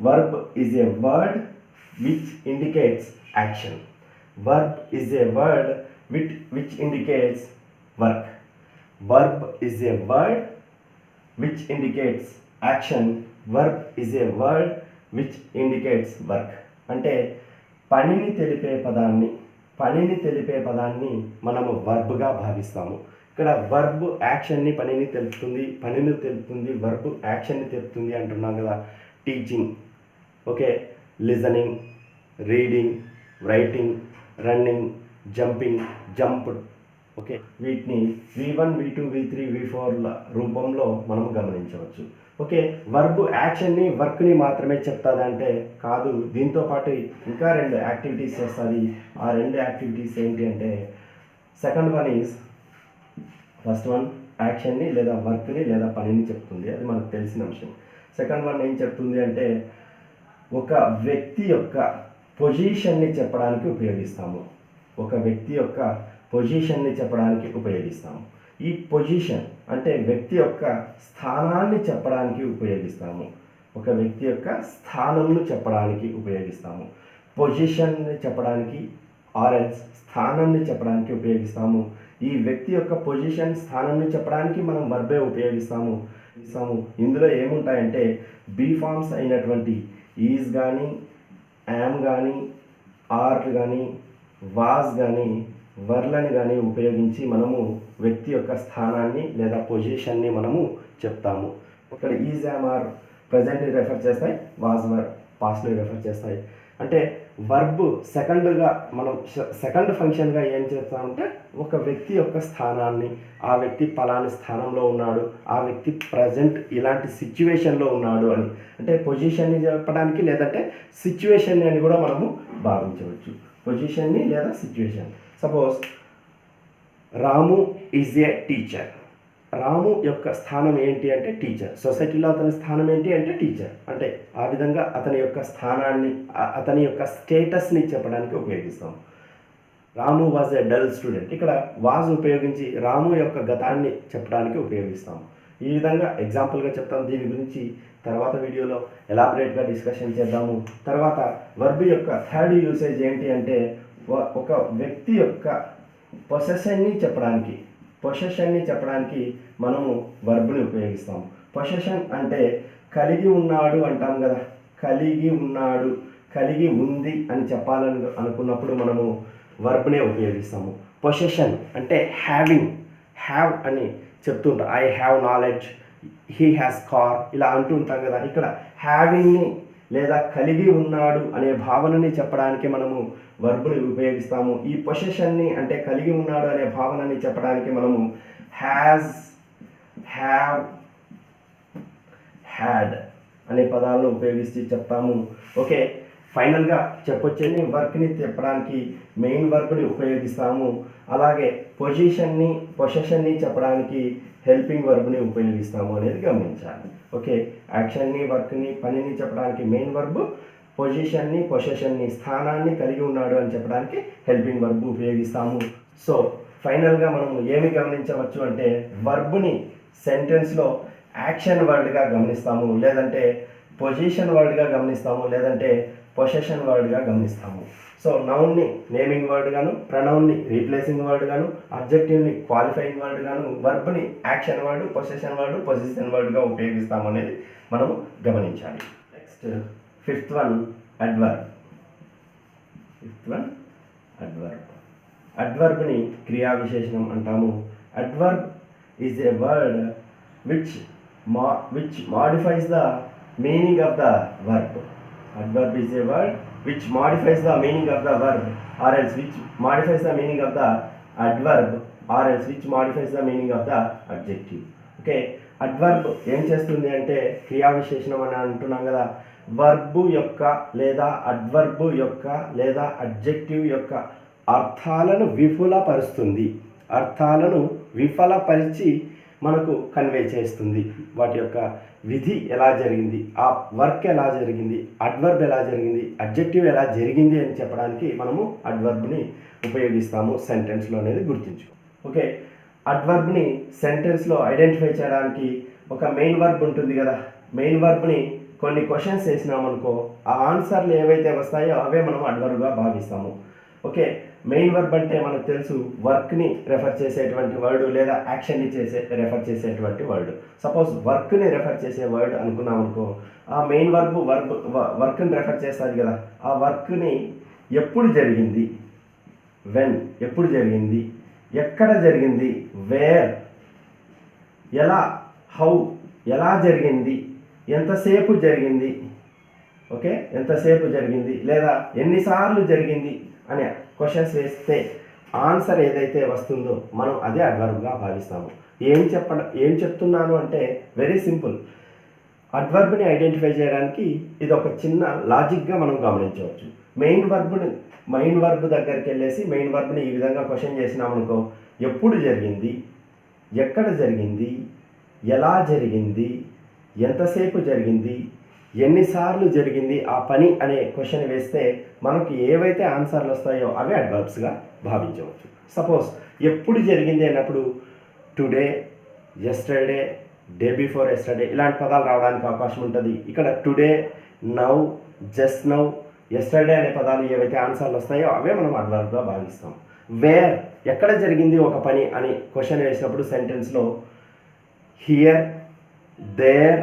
Verb is a word which indicates action. Verb is a word which indicates work. Verb is a word which indicates action. Verb is a word which indicates work. అంటే పనిని తెలిపే పదాన్ని మనము వర్బ్గా భావిస్తాము. ఇక్కడ వర్బ్ యాక్షన్ని పనిని తెలుపుతుంది, వర్బ్ యాక్షన్ని తెలుపుతుంది అంటున్నాం కదా. Teaching, okay, listening, reading, writing, running, jumping, jumped. Okay, వీటిని V1, V2, V3, V4ల రూపంలో మనం గమనించవచ్చు. ఓకే, వర్బ్ యాక్షన్ని వర్క్ని మాత్రమే చెప్తాదంటే కాదు, దీంతో పాటు ఇంకా 2 యాక్టివిటీస్ చేస్తుంది. ఆ 2 యాక్టివిటీస్ ఏంటి అంటే second one is, first one యాక్షన్ని లేదా వర్క్ని లేదా పనిని చెప్తుంది, అది మనకు తెలిసిన విషయం. సెకండ్ వన్ ఏం చెప్తుంది అంటే ఒక వ్యక్తి యొక్క పొజిషన్ని చెప్పడానికి ఉపయోగిస్తాము. ఈ పొజిషన్ అంటే వ్యక్తి యొక్క స్థానాన్ని చెప్పడానికి ఉపయోగిస్తాము. పొజిషన్ని చెప్పడానికి ఆర్ఎల్స్ స్థానాన్ని చెప్పడానికి ఉపయోగిస్తాము. ఈ వ్యక్తి యొక్క పొజిషన్ స్థానాన్ని చెప్పడానికి మనం వర్బే ఉపయోగిస్తాము. ఇందులో ఏముంటాయంటే బీ ఫార్మ్స్ అయినటువంటి ఈజ్ కానీ, యామ్ కానీ, ఆర్ కానీ, వాజ్ కానీ, వర్లని కానీ ఉపయోగించి మనము వ్యక్తి యొక్క స్థానాన్ని లేదా పొజిషన్ని మనము చెప్తాము. ఇక్కడ ఈజ్, యామ్, ఆర్ ప్రజెంట్ని రెఫర్ చేస్తాయి, వాజ్, వర్ పాస్ట్ని రెఫర్ చేస్తాయి. అంటే వర్బ్ సెకండ్ ఫంక్షన్గా ఏం చేస్తామంటే ఒక వ్యక్తి యొక్క స్థానాన్ని, ఆ వ్యక్తి పలాని స్థానంలో ఉన్నాడు, ఆ వ్యక్తి ప్రజెంట్ ఇలాంటి సిచ్యువేషన్లో ఉన్నాడు అని, అంటే పొజిషన్ని చెప్పడానికి లేదంటే సిచ్యువేషన్ని అని కూడా మనము భావించవచ్చు. పొజిషన్ని లేదా situation. Suppose Ramu is a teacher. Ramu యొక్క స్థానం ఏంటి అంటే టీచర్. సొసైటీలో అతని స్థానం ఏంటి అంటే టీచర్. అంటే ఆ విధంగా అతని యొక్క స్థానాన్ని, అతని యొక్క స్టేటస్ని చెప్పడానికి ఉపయోగిస్తాం. రాము వాజ్ ఏ డల్ స్టూడెంట్. ఇక్కడ వాజ్ ఉపయోగించి రాము యొక్క గతాన్ని చెప్పడానికి ఉపయోగిస్తాం. ఈ విధంగా ఎగ్జాంపుల్గా చెప్తాను. దీని గురించి తర్వాత వీడియోలో ఎలాబరేట్గా డిస్కషన్ చేద్దాము. తర్వాత వర్బ్ యొక్క థర్డ్ యూసేజ్ ఏంటి అంటే ఒక వ్యక్తి యొక్క పొసెషన్ని చెప్పడానికి మనము వర్బ్ని ఉపయోగిస్తాము. పొసెషన్ అంటే కలిగి ఉన్నాడు అంటాం కదా, కలిగి ఉంది అని చెప్పాలని అనుకున్నప్పుడు మనము వర్బ్నే ఉపయోగిస్తాము. పొసెషన్ అంటే హ్యావ్ అని చెప్తుంటాం. I have knowledge, he has car, ఇలా అంటూ ఉంటాం కదా. ఇక్కడ హ్యావింగ్ని లేదా కలిగి ఉన్నాడు అనే భావనని చెప్పడానికి మనము వర్బ్ని ఉపయోగిస్తాము. ఈ పొసెషన్ని అంటే కలిగి ఉన్నాడు అనే భావనని చెప్పడానికి మనము హ్యాజ్, హ్యావ్, హ్యాడ్ అనే పదాలను ఉపయోగిస్తే చెప్తాము. ఓకే, ఫైనల్గా చెప్పొచ్చని వర్క్ని చెప్పడానికి మెయిన్ వర్బ్ని ఉపయోగిస్తాము. అలాగే పొసెషన్ని చెప్పడానికి హెల్పింగ్ వర్బ్ని ఉపయోగిస్తాము అనేది గమనించాలి. ఓకే, యాక్షన్ని, వర్క్ని, పనిని చెప్పడానికి మెయిన్ వర్బ్, పొసెషన్ని స్థానాన్ని కలిగి ఉన్నాడు అని చెప్పడానికి హెల్పింగ్ వర్బ్ ఉపయోగిస్తాము. సో ఫైనల్గా మనము ఏమి గమనించవచ్చు అంటే వర్బ్ని సెంటెన్స్లో యాక్షన్ వర్డ్గా గమనిస్తాము, లేదంటే పొజిషన్ వర్డ్గా గమనిస్తాము, లేదంటే పొసెషన్ వర్డ్గా గమనిస్తాము. సో నౌన్ని నేమింగ్ వర్డ్ గాను, ప్రనౌన్ని రీప్లేసింగ్ వర్డ్ గాను, అబ్జెక్టివ్ని క్వాలిఫైయింగ్ వర్డ్ గాను, వర్బ్ని action word, possession word, position వర్డ్గా ఉపయోగిస్తాము అనేది మనము గమనించాలి. Next fifth one adverb. అడ్వర్బ్ని క్రియా విశేషణం అంటాము. Adverb is a word which modifies the meaning of the verb. Adverb is a word which modifies the meaning of the verb, or else which modifies the meaning of the adverb, or else which modifies the meaning of the adjective. Okay, adverb ఏం చేస్తుంది అంటే క్రియా విశేషణం అని అంటున్నాం కదా, verb యొక్క లేదా అడ్వర్బ్ యొక్క లేదా అడ్జెక్టివ్ యొక్క అర్థాలను విఫలపరిచి మనకు కన్వే చేస్తుంది. వాటి యొక్క విధి ఎలా జరిగింది, ఆ వర్క్ ఎలా జరిగింది, అడ్వర్బ్ ఎలా జరిగింది, అడ్జెక్టివ్ ఎలా జరిగింది అని చెప్పడానికి మనము అడ్వర్బ్ని ఉపయోగిస్తాము సెంటెన్స్లో అనేది గుర్తుంచుకో. ఓకే, అడ్వర్బ్ని సెంటెన్స్లో ఐడెంటిఫై చేయడానికి ఒక మెయిన్ వర్బ్ ఉంటుంది కదా, మెయిన్ వర్బ్ని కొన్ని క్వశ్చన్స్ వేసినామనుకో, ఆ ఆన్సర్లు ఏవైతే వస్తాయో అవే మనం అడ్వర్బ్గా భావిస్తాము. ఓకే, మెయిన్ వర్బ్ అంటే మనకు తెలుసు వర్క్ని రెఫర్ చేసేటువంటి వర్డ్ లేదా యాక్షన్ని రెఫర్ చేసేటువంటి వర్డ్. సపోజ్ వర్క్ని రెఫర్ చేసే వర్డ్ అనుకున్నాం అనుకో, ఆ మెయిన్ వర్క్ని రెఫర్ చేస్తుంది కదా, ఆ వర్క్ని ఎప్పుడు జరిగింది, వెన్ ఎప్పుడు జరిగింది, ఎక్కడ జరిగింది, వేర్, ఎలా, హౌ ఎలా జరిగింది, ఎంతసేపు జరిగింది, ఓకే ఎంతసేపు జరిగింది, లేదా ఎన్నిసార్లు జరిగింది అనే క్వశ్చన్స్ వేస్తే ఆన్సర్ ఏదైతే వస్తుందో మనం అదే అడ్వర్బ్గా భావిస్తాము. ఏం చెప్తున్నాను అంటే వెరీ సింపుల్. అడ్వర్బ్ని ఐడెంటిఫై చేయడానికి ఇది ఒక చిన్న లాజిక్గా మనం గమనించవచ్చు. మెయిన్ వర్బ్ దగ్గరికి వెళ్ళేసి మెయిన్ వర్బ్ని ఈ విధంగా క్వశ్చన్ చేసినామనుకో, ఎప్పుడు జరిగింది, ఎక్కడ జరిగింది, ఎలా జరిగింది, ఎంతసేపు జరిగింది, ఎన్నిసార్లు జరిగింది ఆ పని అనే క్వశ్చన్ వేస్తే మనకు ఏవైతే ఆన్సర్లు వస్తాయో అవే అడ్వర్బ్స్గా భావించవచ్చు. సపోజ్ ఎప్పుడు జరిగింది అన్నప్పుడు today, yesterday, day before yesterday ఇలాంటి పదాలు రావడానికి అవకాశం ఉంటుంది. ఇక్కడ today, now, just now, yesterday అనే పదాలు ఏవైతే ఆన్సర్లు వస్తాయో అవే మనం అడ్వర్బ్గా భావిస్తాం. వేర్ ఎక్కడ జరిగింది ఒక పని అని క్వశ్చన్ వేసినప్పుడు సెంటెన్స్లో హియర్, దేర్,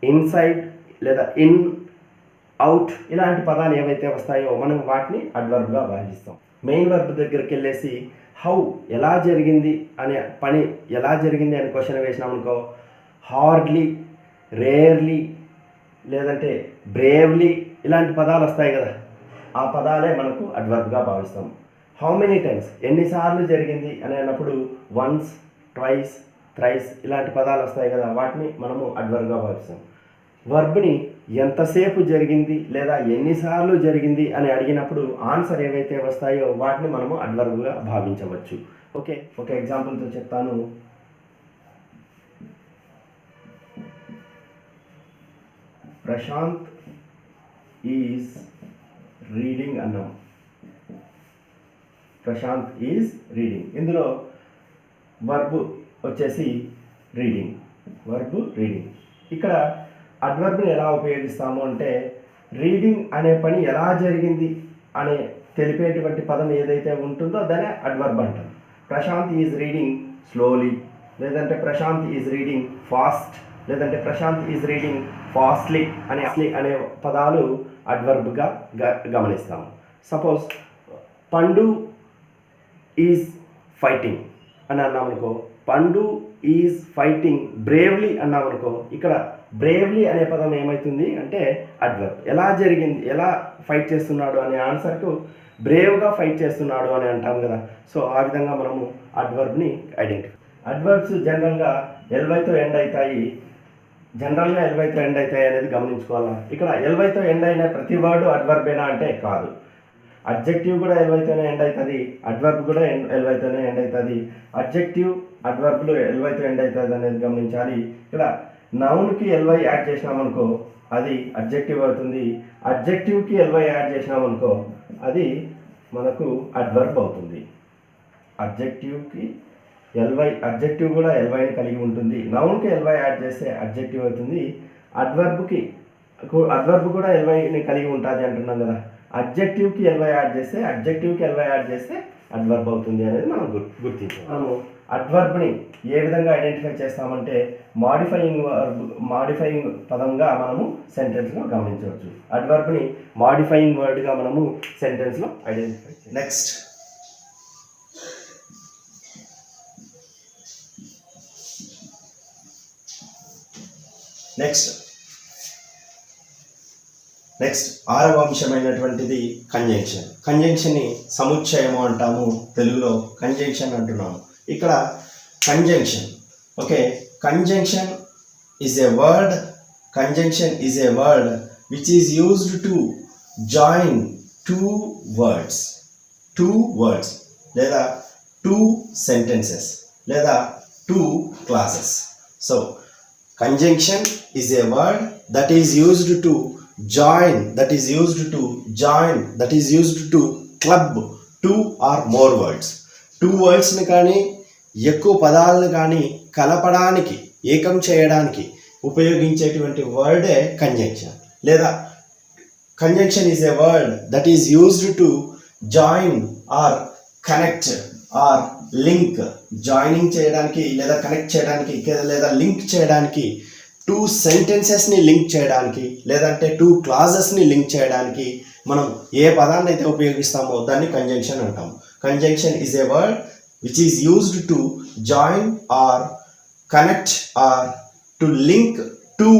ఇన్సైడ్ లేదా ఇన్, అవుట్ ఇలాంటి పదాలు ఏవైతే వస్తాయో మనం వాటిని అడ్వర్బ్గా భావిస్తాం. మెయిన్ వర్బ్ దగ్గరికి వెళ్ళేసి హౌ ఎలా జరిగింది అనే పని ఎలా జరిగింది అని క్వశ్చన్ వేసినామనుకో, హార్డ్లీ, రేర్లీ లేదంటే బ్రేవ్లీ ఇలాంటి పదాలు వస్తాయి కదా, ఆ పదాలే మనకు అడ్వర్బ్గా భావిస్తాం. హౌ మెనీ టైమ్స్ ఎన్నిసార్లు జరిగింది అని అన్నప్పుడు వన్స్, ట్వైస్, థ్రైస్ ఇలాంటి పదాలు వస్తాయి కదా, వాటిని మనము అడ్వర్బ్గా భావిస్తాం. వర్బ్ని ఎంతసేపు జరిగింది లేదా ఎన్నిసార్లు జరిగింది అని అడిగినప్పుడు ఆన్సర్ ఏవైతే వస్తాయో వాటిని మనము అడ్వర్బ్గా భావించవచ్చు. ఓకే, ఒక ఎగ్జాంపుల్తో చెప్తాను. ప్రశాంత్ ఈజ్ రీడింగ్ అన్నాం. ప్రశాంత్ ఈజ్ రీడింగ్, ఇందులో వర్బ్ వచ్చేసి రీడింగ్, వర్బ్ రీడింగ్. ఇక్కడ అడ్వర్బ్ని ఎలా ఉపయోగిస్తాము అంటే రీడింగ్ అనే పని ఎలా జరిగింది అనే తెలిపేటువంటి పదం ఏదైతే ఉంటుందో దానే అడ్వర్బ్ అంటారు. ప్రశాంత్ ఈజ్ రీడింగ్ స్లోలీ, లేదంటే ప్రశాంత్ ఈజ్ రీడింగ్ ఫాస్ట్, లేదంటే ప్రశాంత్ ఈజ్ రీడింగ్ ఫాస్ట్లీ అనే పదాలు అడ్వర్బ్గా గమనిస్తాము. సపోజ్ పండు ఈజ్ ఫైటింగ్ అని అన్నామనుకో, పండు ఈజ్ ఫైటింగ్ బ్రేవ్లీ అన్నామనుకో, ఇక్కడ బ్రేవ్లీ అనే పదం ఏమవుతుంది అంటే అడ్వర్బ్. ఎలా జరిగింది, ఎలా ఫైట్ చేస్తున్నాడు అనే ఆన్సర్కు బ్రేవ్గా ఫైట్ చేస్తున్నాడు అని అంటాం కదా. సో ఆ విధంగా మనము అడ్వర్బ్ని ఐడెంటిఫై. అడ్వర్బ్స్ జనరల్గా ఎల్వైతో ఎండ్ అవుతాయి, అనేది గమనించుకోవాలి. ఇక్కడ ఎల్వైతో ఎండ్ అయిన ప్రతి వర్డ్ అడ్వర్బేనా అంటే కాదు. అడ్జెక్టివ్ కూడా ఎల్వైతోనే ఎండ్ అవుతుంది, అడ్వర్బ్ కూడా ఎల్వైతోనే ఎండ్ అవుతుంది. అడ్జెక్టివ్, అడ్వర్బ్లు ఎల్వైతో ఎండ్ అవుతుంది అనేది గమనించాలి. ఇక్కడ నౌన్కి ఎల్వై యాడ్ చేసినామనుకో అది అడ్జెక్టివ్ అవుతుంది, అడ్జెక్టివ్కి ఎల్వై యాడ్ చేసినామనుకో అది మనకు అడ్వర్బ్ అవుతుంది. అడ్జెక్టివ్కి ఎల్వై, అడ్జెక్టివ్ కూడా ఎల్వైని కలిగి ఉంటుంది. నౌన్కి ఎల్వై యాడ్ చేస్తే అడ్జెక్టివ్ అవుతుంది, అడ్వర్బ్కి అడ్వర్బ్ కూడా ఎల్వైని కలిగి ఉంటుంది అంటున్నాం కదా. అడ్జెక్టివ్కి ఎల్వై యాడ్ చేస్తే అడ్వర్బ్ అవుతుంది అనేది మనం గుర్తించాం. మనము అడ్వర్బ్ని ఏ విధంగా ఐడెంటిఫై చేస్తామంటే మాడిఫైయింగ్ పదంగా మనము సెంటెన్స్లో గమనించవచ్చు. అడ్వర్బ్ని మాడిఫైయింగ్ వర్డ్గా మనము సెంటెన్స్లో ఐడెంటిఫై చేయాలి. నెక్స్ట్ 6వ అంశమైనటువంటిది కంజంక్షన్. కంజంక్షన్ని సముచ్చయము అంటాము, తెలుగులో కంజంక్షన్ అంటున్నాము. ఇక్కడ conjunction, okay, conjunction is a word which is used to join two words లేదా టూ సెంటెన్సెస్ లేదా two classes. So conjunction is a word that is used to club two or more words. Two వర్డ్స్ని కానీ ఎక్కువ పదాలను కానీ కలపడానికి, ఏకం చేయడానికి ఉపయోగించేటువంటి వర్డే కంజంక్షన్. లేదా conjunction is a word that is used to join or connect or link, joining చేయడానికి లేదా కనెక్ట్ చేయడానికి లేదా లింక్ చేయడానికి, టూ సెంటెన్సెస్ని లింక్ చేయడానికి లేదంటే టూ క్లాజెస్ని లింక్ చేయడానికి మనం ఏ పదాన్ని అయితే ఉపయోగిస్తామో దాన్ని కంజంక్షన్ అంటాము. Conjunction is a word which is used to join or connect or to link two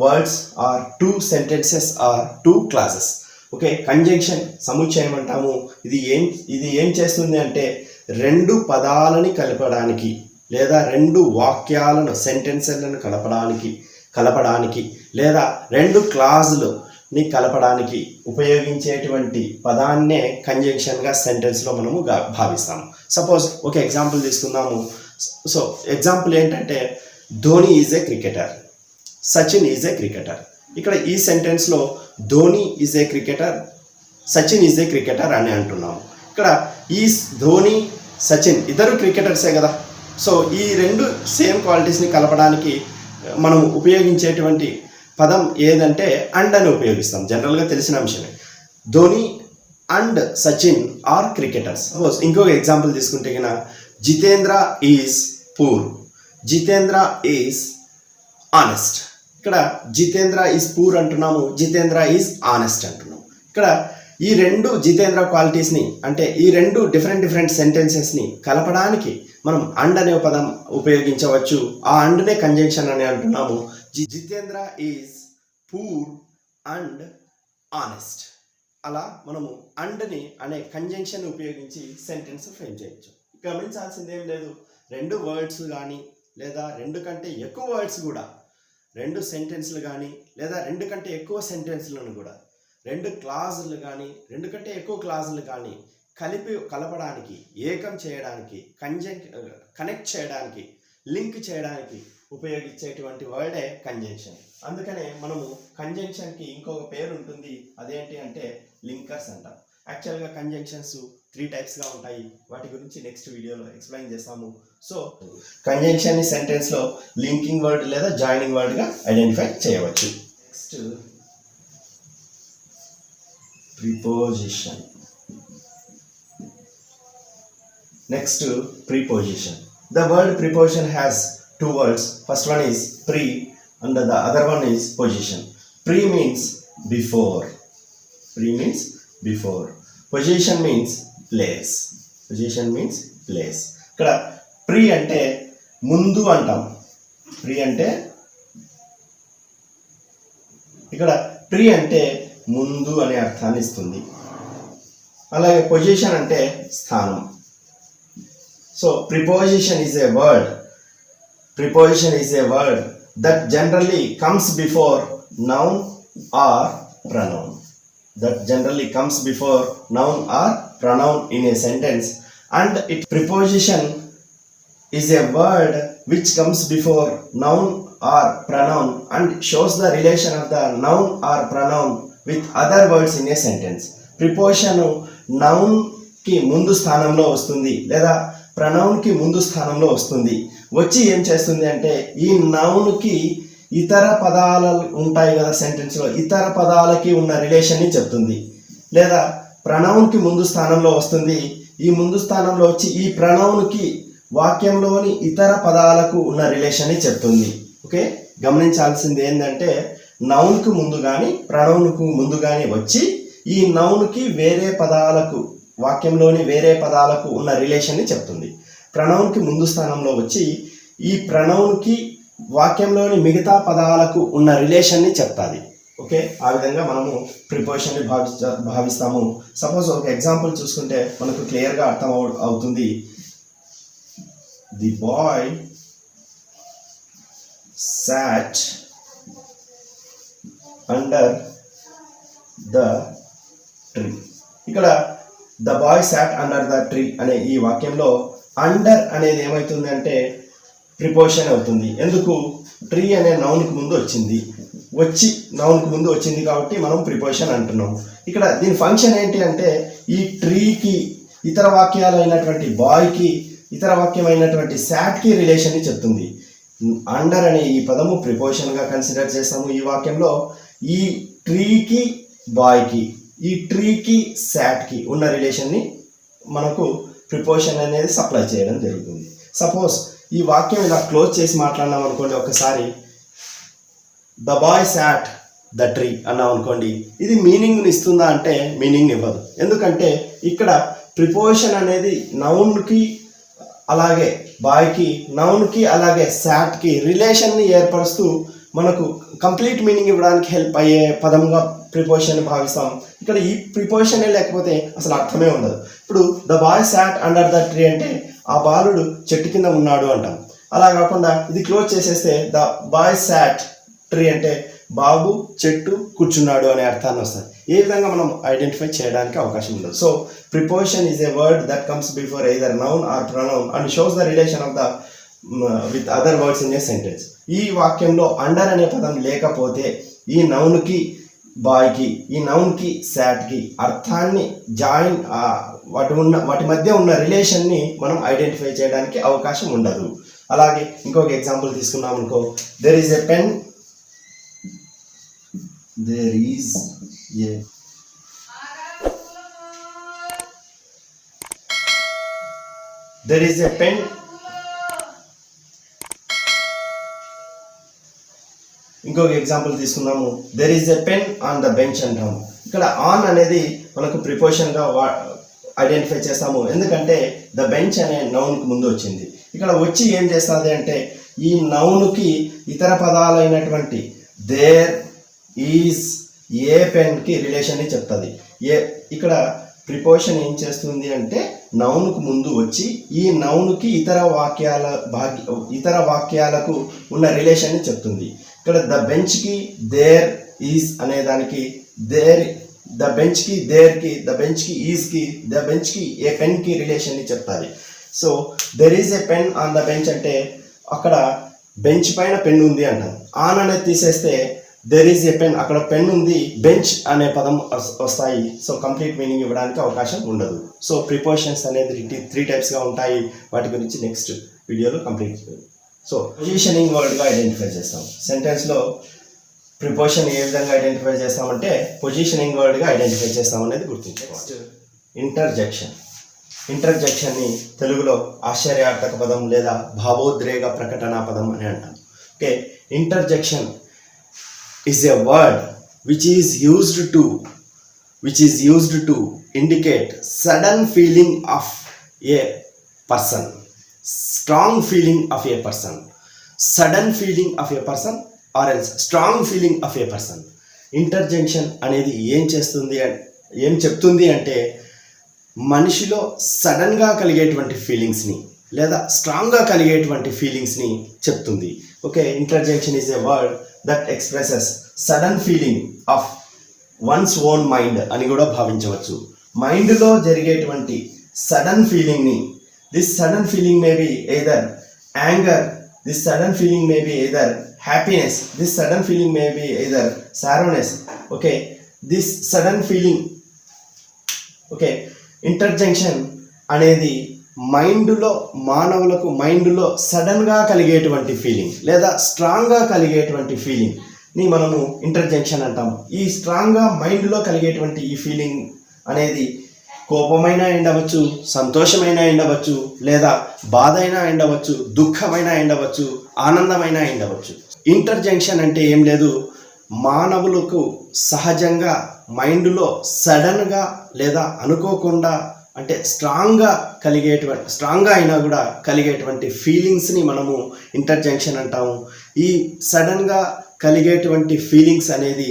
words or two sentences or two clauses. Okay, conjunction సముచ్చయం అంటాము. ఇది ఏం చేస్తుంది అంటే రెండు పదాలని కలపడానికి లేదా రెండు వాక్యాలను, సెంటెన్స్లను కలపడానికి లేదా రెండు క్లాజులని కలపడానికి ఉపయోగించేటువంటి పదాన్నే కంజంక్షన్గా సెంటెన్స్లో మనము భావిస్తాము. సపోజ్ ఒక ఎగ్జాంపుల్ తీసుకుందాము. సో ఎగ్జాంపుల్ ఏంటంటే Dhoni is a cricketer, Sachin is a cricketer. ఇక్కడ ఈ సెంటెన్స్లో Dhoni is a cricketer, Sachin is a cricketer అని అంటున్నాము. ఇక్కడ ఈ ధోని, సచిన్ ఇద్దరు క్రికెటర్సే కదా. సో ఈ రెండు సేమ్ క్వాలిటీస్ని కలపడానికి మనం ఉపయోగించేటువంటి పదం ఏదంటే అండ్ అని ఉపయోగిస్తాం. జనరల్గా తెలిసిన అంశమే. Dhoni and Sachin are cricketers. Suppose ఇంకొక ఎగ్జాంపుల్ తీసుకుంటే కన్నా Jitendra is poor, Jitendra is honest. ఇక్కడ జితేంద్ర ఈజ్ పూర్ అంటున్నాము, జితేంద్ర ఈజ్ ఆనెస్ట్ అంటున్నాము. ఇక్కడ ఈ రెండు జితేంద్ర క్వాలిటీస్ని అంటే ఈ రెండు డిఫరెంట్ సెంటెన్సెస్ని కలపడానికి మనం అండ్ అనే పదం ఉపయోగించవచ్చు. ఆ అండ్నే కంజంక్షన్ అని అంటున్నాము. Jitendra is poor and honest. అలా మనము అండ్ని అనే కంజంక్షన్ ఉపయోగించి సెంటెన్స్ ఫ్రేమ్ చేయొచ్చు. గమనించాల్సింది ఏం లేదు, రెండు వర్డ్స్ కానీ లేదా రెండు కంటే ఎక్కువ వర్డ్స్ కూడా, రెండు సెంటెన్స్లు కానీ లేదా రెండు కంటే ఎక్కువ సెంటెన్స్లను కూడా, రెండు క్లాజులు కానీ రెండు కంటే ఎక్కువ క్లాజులు కానీ కలపడానికి, ఏకం చేయడానికి, కనెక్ట్ చేయడానికి, లింక్ చేయడానికి ఉపయోగించేటువంటి వర్డే కంజంక్షన్. అందుకనే మనము కంజంక్షన్కి ఇంకొక పేరు ఉంటుంది, అదేంటి అంటే లింకర్స్ అంటాం. యాక్చువల్గా కంజంక్షన్స్ 3 టైప్స్గా ఉంటాయి. వాటి గురించి నెక్స్ట్ వీడియోలో ఎక్స్ప్లెయిన్ చేస్తాము. సో కంజంక్షన్ని సెంటెన్స్లో లింకింగ్ వర్డ్ లేదా జాయినింగ్ వర్డ్గా ఐడెంటిఫై చేయవచ్చు. Next preposition. Preposition. The word preposition has two words. First one is pre and the other one is position. Pre means before. Position means place. ఇక్కడ pre అంటే ముందు అంటాం. ఇక్కడ pre అంటే ముందు అనే అర్థాన్ని ఇస్తుంది. అలాగే పొజిషన్ అంటే స్థానం. So preposition is a word that generally comes before noun or pronoun. In a sentence, and preposition is a word which comes before noun or pronoun and shows the relation of the noun or pronoun with other words in a sentence. Preposition noun కి ముందు స్థానంలో వస్తుంది లేదా ప్రనౌన్కి ముందు స్థానంలో వస్తుంది. వచ్చి ఏం చేస్తుంది అంటే ఈ నౌన్కి ఇతర పదాలు ఉంటాయి కదా సెంటెన్స్లో, ఇతర పదాలకి ఉన్న రిలేషన్ని చెప్తుంది. లేదా ప్రనౌన్కి ముందు స్థానంలో వస్తుంది, ఈ ముందు స్థానంలో వచ్చి ఈ ప్రనౌన్కి వాక్యంలోని ఇతర పదాలకు ఉన్న రిలేషన్ని చెప్తుంది. ఓకే, గమనించాల్సింది ఏంటంటే నౌన్కు ముందు కానీ ప్రనౌన్కు ముందు కానీ వచ్చి ఈ నౌన్కి వేరే పదాలకు, వాక్యంలోని వేరే పదాలకు ఉన్న రిలేషన్ని చెప్తుంది. ప్రనౌన్కి ముందు స్థానంలో వచ్చి ఈ ప్రనౌన్కి వాక్యంలోని మిగతా పదాలకు ఉన్న రిలేషన్ని చెప్తాది. ఓకే, ఆ విధంగా మనము ప్రిపోజిషన్ని భావిస్తాము. సపోజ్ ఒక ఎగ్జాంపుల్ చూసుకుంటే మనకు క్లియర్గా అర్థం అవుతుంది. The boy sat under the tree. ఇక్కడ the boy sat under the tree అనే ఈ వాక్యంలో అండర్ అనేది ఏమవుతుంది అంటే ప్రిపోజిషన్ అవుతుంది. ఎందుకు? ట్రీ అనే నౌన్కి ముందు వచ్చింది, నౌన్కి ముందు వచ్చింది కాబట్టి మనం ప్రిపోజిషన్ అంటున్నాం. ఇక్కడ దీని ఫంక్షన్ ఏంటి అంటే ఈ ట్రీకి ఇతర వాక్యాలు అయినటువంటి బాయ్కి ఇతర వాక్యం అయినటువంటి సాట్కి రిలేషన్ని చెప్తుంది. అండర్ అనే ఈ పదము ప్రిపోజిషన్గా కన్సిడర్ చేస్తాము ఈ వాక్యంలో. ఈ ట్రీకి బాయ్కి, ఈ ట్రీకి సాట్కి ఉన్న రిలేషన్ని మనకు ప్రిపోజిషన్ అనేది సప్లై చేయడం జరుగుతుంది. సపోజ్ ఈ వాక్యం ఇలా క్లోజ్ చేసి మాట్లాడినాం అనుకోండి, ఒకసారి the boy sat the tree అన్నాం అనుకోండి, ఇది మీనింగ్ని ఇస్తుందా అంటే మీనింగ్ ఇవ్వదు. ఎందుకంటే ఇక్కడ ప్రిపోజిషన్ అనేది నౌన్కి అలాగే బాయ్కి, నౌన్కి అలాగే సాట్కి రిలేషన్ని ఏర్పరుస్తూ మనకు కంప్లీట్ మీనింగ్ ఇవ్వడానికి హెల్ప్ అయ్యే పదంగా ప్రిపోజిషన్ భావిస్తాం. ఇక్కడ ఈ ప్రిపోజిషనే లేకపోతే అసలు అర్థమే ఉండదు. ఇప్పుడు the boy sat under the tree అంటే ఆ బాలుడు చెట్టు కింద ఉన్నాడు అంటాం. అలా కాకుండా ఇది క్లోజ్ చేసేస్తే ద బాయ్ సాట్ ట్రీ అంటే బాబు చెట్టు కూర్చున్నాడు అనే అర్థాన్ని వస్తుంది. ఏ విధంగా మనం ఐడెంటిఫై చేయడానికి అవకాశం ఉండదు. So preposition is a word that comes before either noun are pronoun and shows the relation of the with other words in a sentence. ఈ వాక్యంలో అండర్ అనే పదం లేకపోతే ఈ నౌన్కి బాయ్కి, ఈ నౌన్కి సాట్కి అర్థాన్ని జాయిన్ వాటి మధ్య ఉన్న రిలేషన్ని మనం ఐడెంటిఫై చేయడానికి అవకాశం ఉండదు. అలాగే ఇంకొక ఎగ్జాంపుల్ తీసుకున్నాం అనుకో, there is a pen, there is a pen ఇంకొక ఎగ్జాంపుల్ తీసుకున్నాము, there is a pen on the bench అంటాము. ఇక్కడ ఆన్ అనేది మనకు ప్రిపోజిషన్గా ఐడెంటిఫై చేస్తాము, ఎందుకంటే ద బెంచ్ అనే నౌన్కి ముందు వచ్చింది. ఇక్కడ వచ్చి ఏం చేస్తుంది అంటే ఈ నౌన్కి ఇతర పదాలైనటువంటి దేర్, ఈజ్, ఏ పెన్కి రిలేషన్ని చెప్తుంది. ఇక్కడ ప్రిపోజిషన్ ఏం చేస్తుంది అంటే నౌన్కు ముందు వచ్చి ఈ నౌన్కి ఇతర వాక్యాలకు ఉన్న రిలేషన్ని చెప్తుంది. ఇక్కడ ద బెంచ్కి దేర్, ఈజ్ అనే దానికి ద బెంచ్కి దేర్కి, ద బెంచ్కి ఈజ్కి, ద బెంచ్కి ఏ పెన్కి రిలేషన్ని చెప్తుంది. So there is a pen on the bench అంటే అక్కడ బెంచ్ పైన పెన్ ఉంది అంటాం. ఆన్ అనేది తీసేస్తే దెర్ ఈజ్ ఏ పెన్, అక్కడ పెన్ ఉంది, బెంచ్ అనే పదం వస్తాయి. సో కంప్లీట్ మీనింగ్ ఇవ్వడానికి అవకాశం ఉండదు. సో ప్రిపోజిషన్స్ అనేది 3 టైప్స్గా ఉంటాయి. వాటి గురించి నెక్స్ట్ వీడియోలో కంప్లీట్. సో పొజిషనింగ్ వర్డ్గా ఐడెంటిఫై చేస్తాం. సెంటెన్స్లో ప్రిపోజిషన్ ఏ విధంగా ఐడెంటిఫై చేస్తామంటే పొజిషనింగ్ వర్డ్గా ఐడెంటిఫై చేస్తాం అనేది గుర్తుంచుకోవాలి. ఇంటర్జెక్షన్ని తెలుగులో ఆశ్చర్యార్థక పదం లేదా భావోద్రేక ప్రకటనా పదం అని అంటాం. Okay, interjection is a word which is used to indicate sudden feeling of a person, strong feeling of a person, sudden feeling of a person or else strong feeling of a person. Interjection అనేది ఏం చెప్తుంది అంటే మనిషిలో సడన్గా కలిగేటువంటి ఫీలింగ్స్ని లేదా స్ట్రాంగ్గా కలిగేటువంటి ఫీలింగ్స్ని చెప్తుంది. Okay, interjection is a word that expresses sudden feeling of one's own mind అని కూడా భావించవచ్చు. మైండ్లో జరిగేటువంటి సడన్ ఫీలింగ్ని, this sudden feeling may be either anger, this sudden feeling may be either happiness, this sudden feeling may be either sorrowness. Okay, this sudden feeling. Okay, interjection అనేది మానవులకు మైండ్లో సడన్గా కలిగేటువంటి ఫీలింగ్ లేదా స్ట్రాంగ్గా కలిగేటువంటి ఫీలింగ్ని మనము ఇంటర్జెక్షన్ అంటాము. ఈ స్ట్రాంగ్గా మైండ్లో కలిగేటువంటి ఈ ఫీలింగ్ అనేది కోపమైనా ఉండవచ్చు, సంతోషమైనా ఉండవచ్చు, లేదా బాధ అయినా ఉండవచ్చు, దుఃఖమైనా ఉండవచ్చు, ఆనందమైనా ఉండవచ్చు. ఇంటర్జెక్షన్ అంటే ఏం లేదు, మానవులకు సహజంగా మైండ్లో సడన్గా లేదా అనుకోకుండా అంటే స్ట్రాంగ్గా అయినా కూడా కలిగేటువంటి ఫీలింగ్స్ని మనము ఇంటర్జెక్షన్ అంటాము. ఈ సడన్గా కలిగేటువంటి ఫీలింగ్స్ అనేది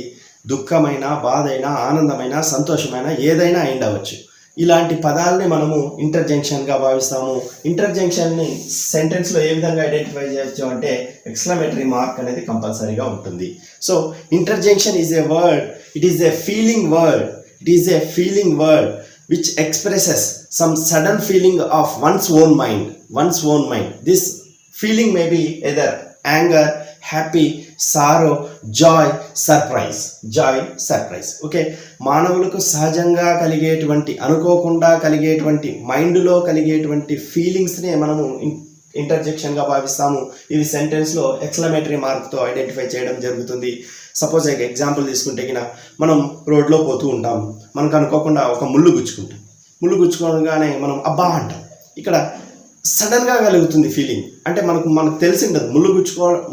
దుఃఖమైన, బాధ అయినా, ఆనందమైన, సంతోషమైన ఏదైనా ఉండవచ్చు. ఇలాంటి పదాలని మనము ఇంటర్జెక్షన్గా భావిస్తాము. ఇంటర్జెక్షన్ని సెంటెన్స్లో ఏ విధంగా ఐడెంటిఫై చేయొచ్చు అంటే ఎక్స్క్లమేటరీ మార్క్ అనేది కంపల్సరీగా ఉంటుంది. So interjection is a word, it is a feeling word which expresses some sudden feeling of one's own mind. This feeling may be either anger, happy, sorrow, joy, surprise. Okay, మానవులకు సహజంగా కలిగేటువంటి, అనుకోకుండా కలిగేటువంటి, మైండ్లో కలిగేటువంటి ఫీలింగ్స్నే మనము ఇంటర్జెక్షన్గా భావిస్తాము. ఇవి సెంటెన్స్లో ఎక్స్క్లమేటరీ మార్క్తో ఐడెంటిఫై చేయడం జరుగుతుంది. సపోజ్ ఎగ్జాంపుల్ తీసుకుంటే మనం రోడ్లో పోతూ ఉంటాం, మనకు అనుకోకుండా ఒక ముళ్ళు గుచ్చుకోగానే మనం అబ్బా అంటాం. ఇక్కడ సడన్గా కలుగుతుంది ఫీలింగ్. అంటే మనకు తెలిసిండదు,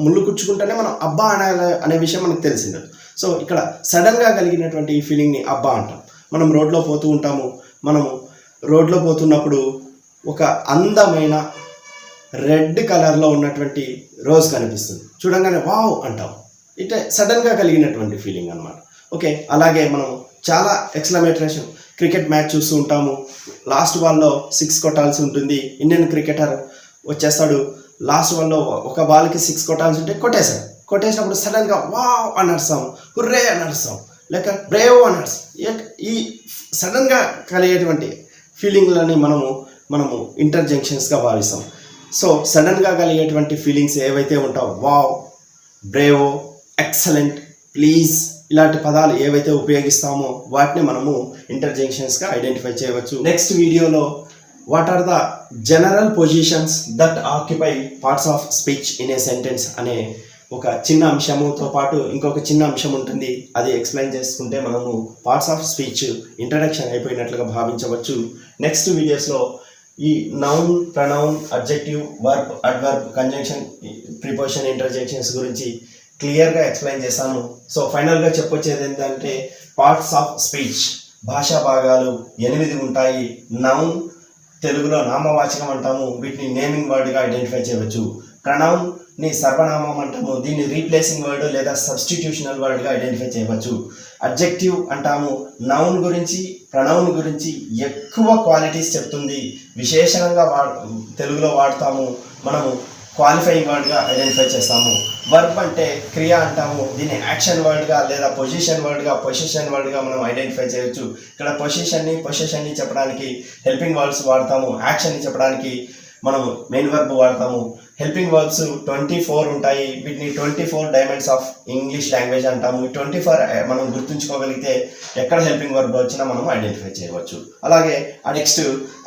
ముళ్ళు గుచ్చుకుంటేనే మనం అబ్బా అనే విషయం మనకు తెలిసిండదు. సో ఇక్కడ సడన్గా కలిగినటువంటి ఈ ఫీలింగ్ని అబ్బా అంటాం. మనం రోడ్లో పోతూ ఉంటాము, మనము రోడ్లో పోతున్నప్పుడు ఒక అందమైన రెడ్ కలర్లో ఉన్నటువంటి రోజ్ కనిపిస్తుంది, చూడంగానే వావ్ అంటాం. ఇట్లా సడన్గా కలిగినటువంటి ఫీలింగ్ అనమాట. ఓకే, అలాగే మనం చాలా ఎక్స్క్లమేటరేషన్, క్రికెట్ మ్యాచ్ చూస్తూ ఉంటాము, లాస్ట్ బాల్లో 6 కొట్టాల్సి ఉంటుంది. ఇండియన్ క్రికెటర్ వచ్చేస్తాడు, లాస్ట్ బాల్లో ఒక బాల్కి 6 కొట్టాల్సి ఉంటే కొట్టేసినప్పుడు సడన్గా వావ్ అని అరుస్తాం, హుర్రే అని అరుస్తాం, లేక బ్రేవ్ అని అరుస్తాం. ఈ సడన్గా కలిగేటువంటి ఫీలింగ్లని మనము ఇంటర్జెక్షన్స్గా భావిస్తాం. సో సడన్గా కలిగేటువంటి ఫీలింగ్స్ ఏవైతే ఉంటావో, వావ్, బ్రేవో, ఎక్సలెంట్, ప్లీజ్, ఇలాంటి పదాలు ఏవైతే ఉపయోగిస్తామో వాటిని మనము ఇంటర్జెక్షన్స్గా ఐడెంటిఫై చేయవచ్చు. నెక్స్ట్ వీడియోలో what are the general positions that occupy parts of speech in a sentence అనే ఒక చిన్న అంశముతో పాటు ఇంకొక చిన్న అంశం ఉంటుంది. అది ఎక్స్ప్లెయిన్ చేసుకుంటే మనము పార్ట్స్ ఆఫ్ స్పీచ్ ఇంట్రడక్షన్ అయిపోయినట్లుగా భావించవచ్చు. నెక్స్ట్ వీడియోస్లో ఈ noun, pronoun, adjective, verb, adverb, conjunction, preposition, interjections గురించి క్లియర్గా ఎక్స్ప్లెయిన్ చేశాను. సో ఫైనల్గా చెప్పొచ్చేది ఏంటంటే పార్ట్స్ ఆఫ్ స్పీచ్, భాషా భాగాలు 8 ఉంటాయి. నౌన్ తెలుగులో నామవాచకం అంటాము, వీటిని నేమింగ్ వర్డ్గా ఐడెంటిఫై చేయవచ్చు. ప్రొనౌన్ని సర్వనామం అంటాము, దీన్ని రీప్లేసింగ్ వర్డ్ లేదా సబ్స్టిట్యూషనల్ వర్డ్గా ఐడెంటిఫై చేయవచ్చు. అడ్జెక్టివ్ అంటాము, నౌన్ గురించి, ప్రొనౌన్ గురించి ఎక్కువ క్వాలిటీస్ చెప్తుంది, విశేషంగా తెలుగులో వాడతాము, మనము క్వాలిఫైయింగ్ వర్డ్గా ఐడెంటిఫై చేస్తాము. వర్బ్ అంటే క్రియ అంటాము, దీన్ని యాక్షన్ వర్డ్గా లేదా పొజిషన్ వర్డ్గా మనం ఐడెంటిఫై చేయొచ్చు. ఇక్కడ పొజిషన్ని చెప్పడానికి హెల్పింగ్ వర్డ్స్ వాడతాము, యాక్షన్ని చెప్పడానికి మనము మెయిన్ వర్బ్ వాడతాము. హెల్పింగ్ వర్బ్స్ 24 ఉంటాయి, వీటిని 24 డైమండ్స్ ఆఫ్ ఇంగ్లీష్ లాంగ్వేజ్ అంటాము. ఈ 24 మనం గుర్తుంచుకోగలిగితే ఎక్కడ హెల్పింగ్ వర్బ్ వచ్చినా మనం ఐడెంటిఫై చేయవచ్చు. అలాగే నెక్స్ట్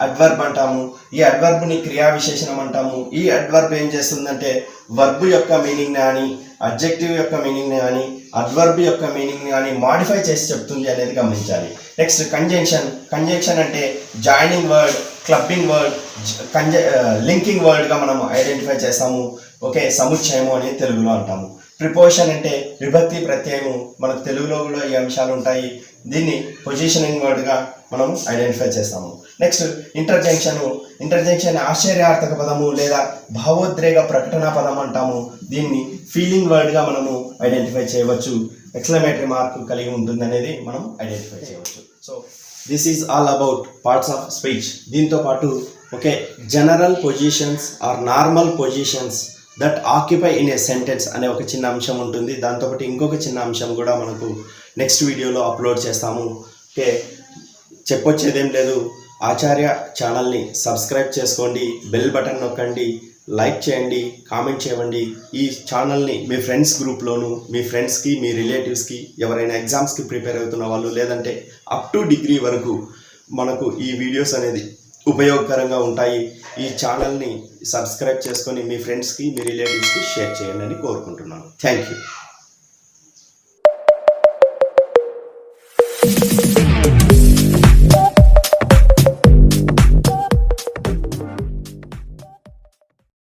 అడ్వర్బ్ అంటాము, ఈ అడ్వర్బ్ని క్రియా విశేషణం అంటాము. ఈ అడ్వర్బ్ ఏం చేస్తుందంటే వర్బ్ యొక్క మీనింగ్ని కానీ, అడ్జెక్టివ్ యొక్క మీనింగ్ని కానీ, అడ్వర్బ్ యొక్క మీనింగ్ని కానీ మాడిఫై చేసి చెప్తుంది అనేది గమనించాలి. నెక్స్ట్ కంజంక్షన్ అంటే joining word, clubbing word, linking వర్డ్గా మనం ఐడెంటిఫై చేస్తాము. ఓకే, సముచ్చయము అని తెలుగులో అంటాము. ప్రిపోజిషన్ అంటే విభక్తి ప్రత్యయము, మనకు తెలుగులో కూడా ఈ అంశాలు ఉంటాయి, దీన్ని పొజిషనింగ్ వర్డ్గా మనం ఐడెంటిఫై చేస్తాము. నెక్స్ట్ ఇంటర్జెక్షన్ ఆశ్చర్యార్థక పదము లేదా భావోద్రేక ప్రకటన పదం అంటాము, దీన్ని ఫీలింగ్ వర్డ్గా మనము ఐడెంటిఫై చేయవచ్చు. ఎక్స్క్లమేటరీ మార్క్ కలిగి ఉంటుంది అనేది మనం ఐడెంటిఫై చేయవచ్చు. So this is all about parts of speech. దీంతో పాటు okay, general positions or normal positions that occupy in a sentence అనే ఒక చిన్న అంశం ఉంటుంది. దాంతోపాటు ఇంకొక చిన్న అంశం కూడా మనకు నెక్స్ట్ వీడియోలో అప్లోడ్ చేస్తాము. ఓకే, చెప్పొచ్చేదేం లేదు, ఆచార్య ఛానల్ని సబ్స్క్రైబ్ చేసుకోండి, బెల్ బటన్ నొక్కండి, లైక్ చేయండి, కామెంట్ చేయండి. ఈ ఛానల్ని మీ ఫ్రెండ్స్ గ్రూప్లోను, మీ ఫ్రెండ్స్కి, మీ రిలేటివ్స్కి, ఎవరైనా ఎగ్జామ్స్కి ప్రిపేర్ అవుతున్న వాళ్ళు, లేదంటే అప్ టు డిగ్రీ వరకు మనకు ఈ వీడియోస్ అనేది ఉపయోగకరంగా ఉంటాయి. ఈ ఛానల్ని సబ్స్క్రైబ్ చేసుకొని మీ ఫ్రెండ్స్కి మీ రిలేటివ్స్కి షేర్ చేయండి అని కోరుకుంటున్నాను. Thank you.